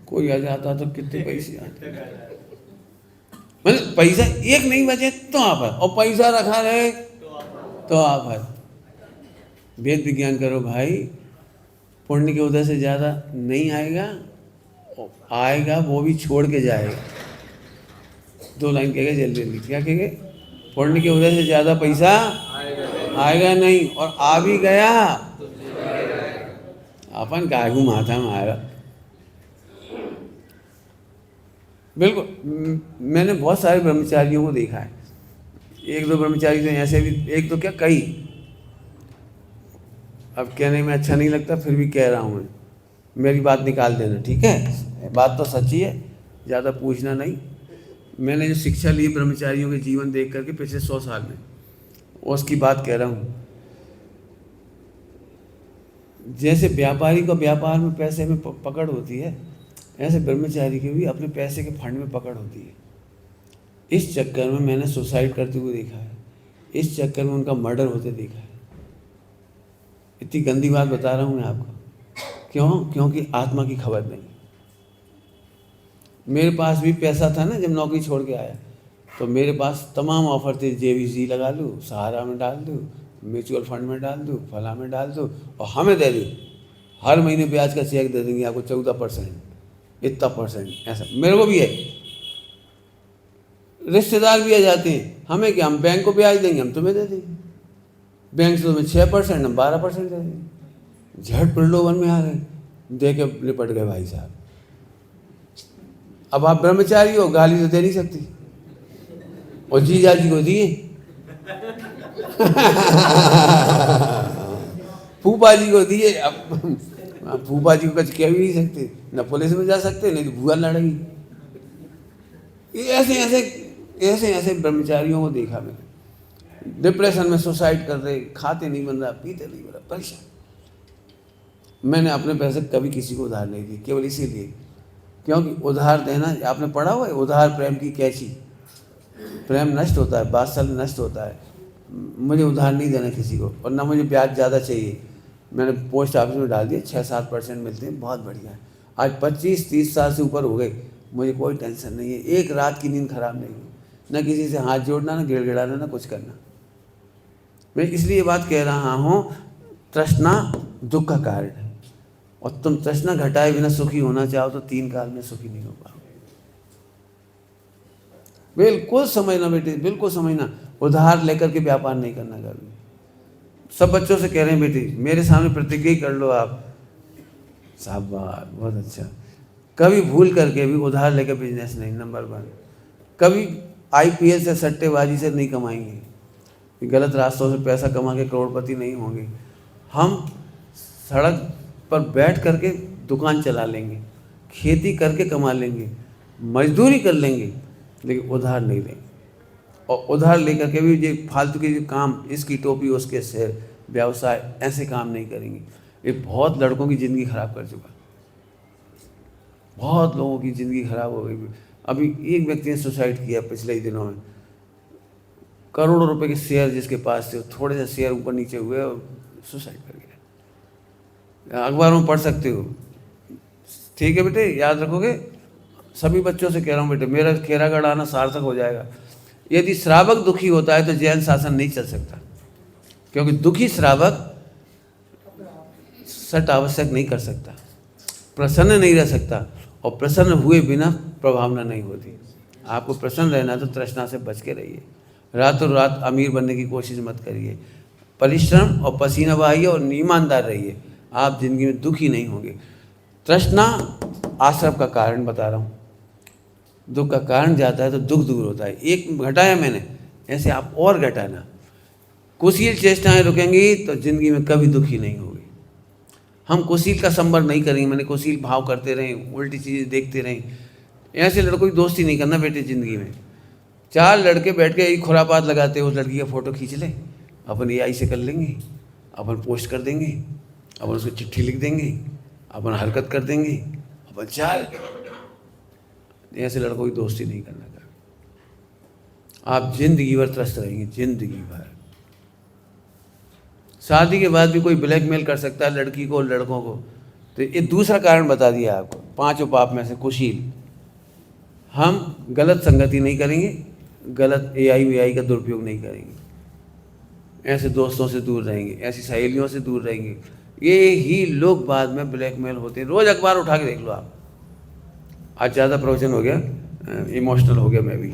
कोई आ जाता तो कितने पैसे आते। मतलब पैसा एक नहीं बचे तो आप है, और पैसा रखा रहे तो आप है। वेद विज्ञान करो भाई, पुण्य के उदय से ज़्यादा नहीं आएगा, आएगा वो भी छोड़ के जाएगा। 2 लाइन कहेगा जल्दी जल्दी, क्या कहेंगे? पुण्य के उदय से ज़्यादा पैसा आएगा नहीं, और आ भी गया अपन कागू माथा में आएगा। बिल्कुल, मैंने बहुत सारे ब्रह्मचारियों को देखा है। 1-2 ब्रह्मचारी तो ऐसे भी, एक तो क्या कई, अब कहने में अच्छा नहीं लगता, फिर भी कह रहा हूँ मैं, मेरी बात निकाल देना, ठीक है? बात तो सच्ची है, ज़्यादा पूछना नहीं। मैंने जो शिक्षा ली ब्रह्मचारियों के जीवन देख करके पिछले 100 साल में, उसकी बात कह रहा हूँ। जैसे व्यापारी को व्यापार में पैसे में पकड़ होती है, ऐसे ब्रह्मचारी की भी अपने पैसे के फंड में पकड़ होती है। इस चक्कर में मैंने सुसाइड करते हुए देखा है, इस चक्कर में उनका मर्डर होते देखा है। इतनी गंदी बात बता रहा हूँ मैं आपको। क्यों? क्योंकि आत्मा की खबर नहीं। मेरे पास भी पैसा था ना, जब नौकरी छोड़ के आया तो मेरे पास तमाम ऑफर थे, JVC लगा लूँ, सहारा में डाल दूँ, म्यूचुअल फंड में डाल दूँ, फला में डाल दूँ, और हमें दे दूँ, हर महीने ब्याज का चेक दे देंगे आपको 14%, इतना परसेंट, ऐसा मेरे को भी है। रिश्तेदार भी आ जाते हैं, हमें क्या, हम बैंक को ब्याज देंगे, हम तुम्हें दे देंगे, बैंक से तुम्हें 6%, हम 12% दे देंगे। झट प्रलोभन में आ गए, दे के निपट गए भाई साहब। अब आप ब्रह्मचारी हो, गाली तो दे नहीं सकती, और जीजा जी को दिए फूफा जी को दिए। अब फूफा जी को कुछ कह भी नहीं सकते, न पुलिस में जा सकते, नहीं तो भूआ लड़ेगी। ये ऐसे ऐसे ब्रह्मचारियों को देखा मैंने, डिप्रेशन में सुसाइड कर रहे, खाते नहीं बन रहा, पीते नहीं बन रहा, परेशान। मैंने अपने पैसे कभी किसी को उधार नहीं दिए, केवल इसीलिए क्योंकि उधार देना, आपने पढ़ा हुआ है, उधार प्रेम की कैची, प्रेम नष्ट होता है, वात्सल्य नष्ट होता है। मुझे उधार नहीं देना किसी को, और ना मुझे ब्याज ज़्यादा चाहिए। मैंने पोस्ट ऑफिस में डाल दिया, 6-7% मिलते हैं, बहुत बढ़िया है। आज 25-30 साल से ऊपर हो गए, मुझे कोई टेंशन नहीं है, एक रात की नींद खराब नहीं हुई, ना किसी से हाथ जोड़ना, ना गिड़गिड़ाना, ना कुछ करना। मैं इसलिए बात कह रहा हूँ, तृष्णा दुख का कारण है, और तुम तृष्णा घटाए बिना सुखी होना चाहो तो 3 काल में सुखी नहीं हो पाओगे। बिल्कुल समझना बेटे, बिल्कुल समझना। उधार लेकर के व्यापार नहीं करना कभी। सब बच्चों से कह रहे हैं बेटी, मेरे सामने प्रतिज्ञा ही कर लो आप, शाबाश, बहुत अच्छा। कभी भूल करके भी उधार लेकर बिजनेस नहीं, नंबर 1। कभी IPL से, सट्टेबाजी से नहीं कमाएंगे, गलत रास्तों से पैसा कमा के करोड़पति नहीं होंगे। हम सड़क पर बैठ करके दुकान चला लेंगे, खेती करके कमा लेंगे, मजदूरी कर लेंगे, लेकिन उधार नहीं लेंगे। और उधार लेकर के भी ये फालतू के जो काम, इसकी टोपी उसके सिर, व्यवसाय, ऐसे काम नहीं करेंगे। ये बहुत लड़कों की ज़िंदगी खराब कर चुका, बहुत लोगों की ज़िंदगी खराब हो गई। अभी एक व्यक्ति ने सुसाइड किया पिछले ही दिनों में, करोड़ों रुपए के शेयर जिसके पास थे, थोड़े से शेयर ऊपर नीचे हुए और सुसाइड कर गया। अखबारों में पढ़ सकते हो, ठीक है बेटे, याद रखोगे। सभी बच्चों से कह रहा हूँ बेटे, मेरा खेरागढ़ आना सार्थक हो जाएगा। यदि श्रावक दुखी होता है तो जैन शासन नहीं चल सकता, क्योंकि दुखी श्रावक सट आवश्यक नहीं कर सकता, प्रसन्न नहीं रह सकता, और प्रसन्न हुए बिना प्रभावना नहीं होती। आपको प्रसन्न रहना तो तृष्णा से बच के रहिए, रातों रात अमीर बनने की कोशिश मत करिए। परिश्रम और पसीना बहाइए और ईमानदार रहिए, आप जिंदगी में दुखी नहीं होंगे। तृष्णा आश्रम का कारण बता रहा हूँ, दुख का कारण जाता है तो दुख दूर होता है। एक घटाया मैंने, ऐसे आप और घटाना। कुशील चेष्टाएं रुकेंगी तो जिंदगी में कभी दुखी नहीं होगी। हम कुशील का संबर नहीं करेंगे, मैंने कुशील भाव करते रहें, उल्टी चीज़ें देखते रहें। ऐसे लड़कों की दोस्ती नहीं करना बेटे ज़िंदगी में। 4 लड़के बैठ के एक खुरापात लगाते हैं, उस लड़की का फ़ोटो खींच लें, अपन AI से कर लेंगे, अपन पोस्ट कर देंगे, अपन उसको चिट्ठी लिख देंगे, अपन हरकत कर देंगे, अपन 4। ऐसे लड़कों की दोस्ती नहीं करना कभी। आप जिंदगी भर त्रस्त रहेंगे, जिंदगी भर। शादी के बाद भी कोई ब्लैकमेल कर सकता है लड़की को और लड़कों को, तो ये दूसरा कारण बता दिया आपको। 5 पाप में से कुशील। हम गलत संगति नहीं करेंगे, गलत AI का दुरुपयोग नहीं करेंगे, ऐसे दोस्तों से दूर रहेंगे, ऐसी सहेलियों से दूर रहेंगे। ये ही लोग बाद में ब्लैकमेल होते हैं। रोज़ अखबार उठा के देख लो आप। आज ज़्यादा प्रवचन हो गया, इमोशनल हो गया मैं भी।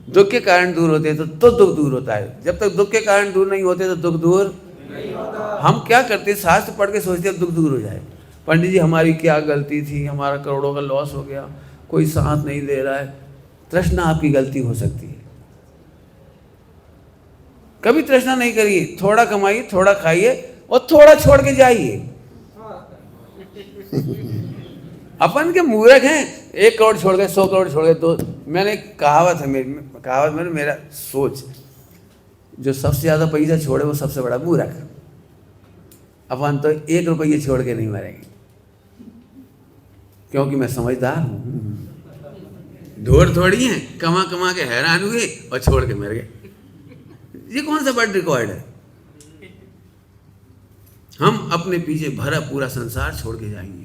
दुख के कारण दूर होते हैं तो दुख दूर होता है। जब तक दुख के कारण दूर नहीं होते तो दुख दूर नहीं होता। हम क्या करते हैं, शास्त्र पढ़ के सोचते हैं दुख दूर हो जाए। पंडित जी हमारी क्या गलती थी, हमारा करोड़ों का लॉस हो गया, कोई साथ नहीं दे रहा है। तृष्णा आपकी गलती हो सकती है। कभी तृष्णा नहीं करिए, थोड़ा कमाइए, थोड़ा खाइए, और थोड़ा छोड़ के जाइए। अपन के मूर्ख हैं, 1 करोड़ छोड़ गए, 100 करोड़ छोड़ गए। तो मैंने कहावत है, मेरी कहावत में मेरा सोच, जो सबसे ज़्यादा पैसा छोड़े वो सबसे बड़ा मूर्ख। अपन तो 1 रुपये छोड़ के नहीं मरेंगे, क्योंकि मैं समझदार हूँ। ढोर थोड़ी है, कमा कमा के हैरान हुए और छोड़ के मर गए। ये कौन सा बर्ड रिकॉर्ड है? हम अपने पीछे भरा पूरा संसार छोड़ के जाएंगे,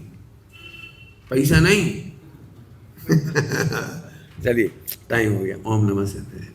पैसा नहीं। चलिए, टाइम हो गया। ओम नमः शिवाय।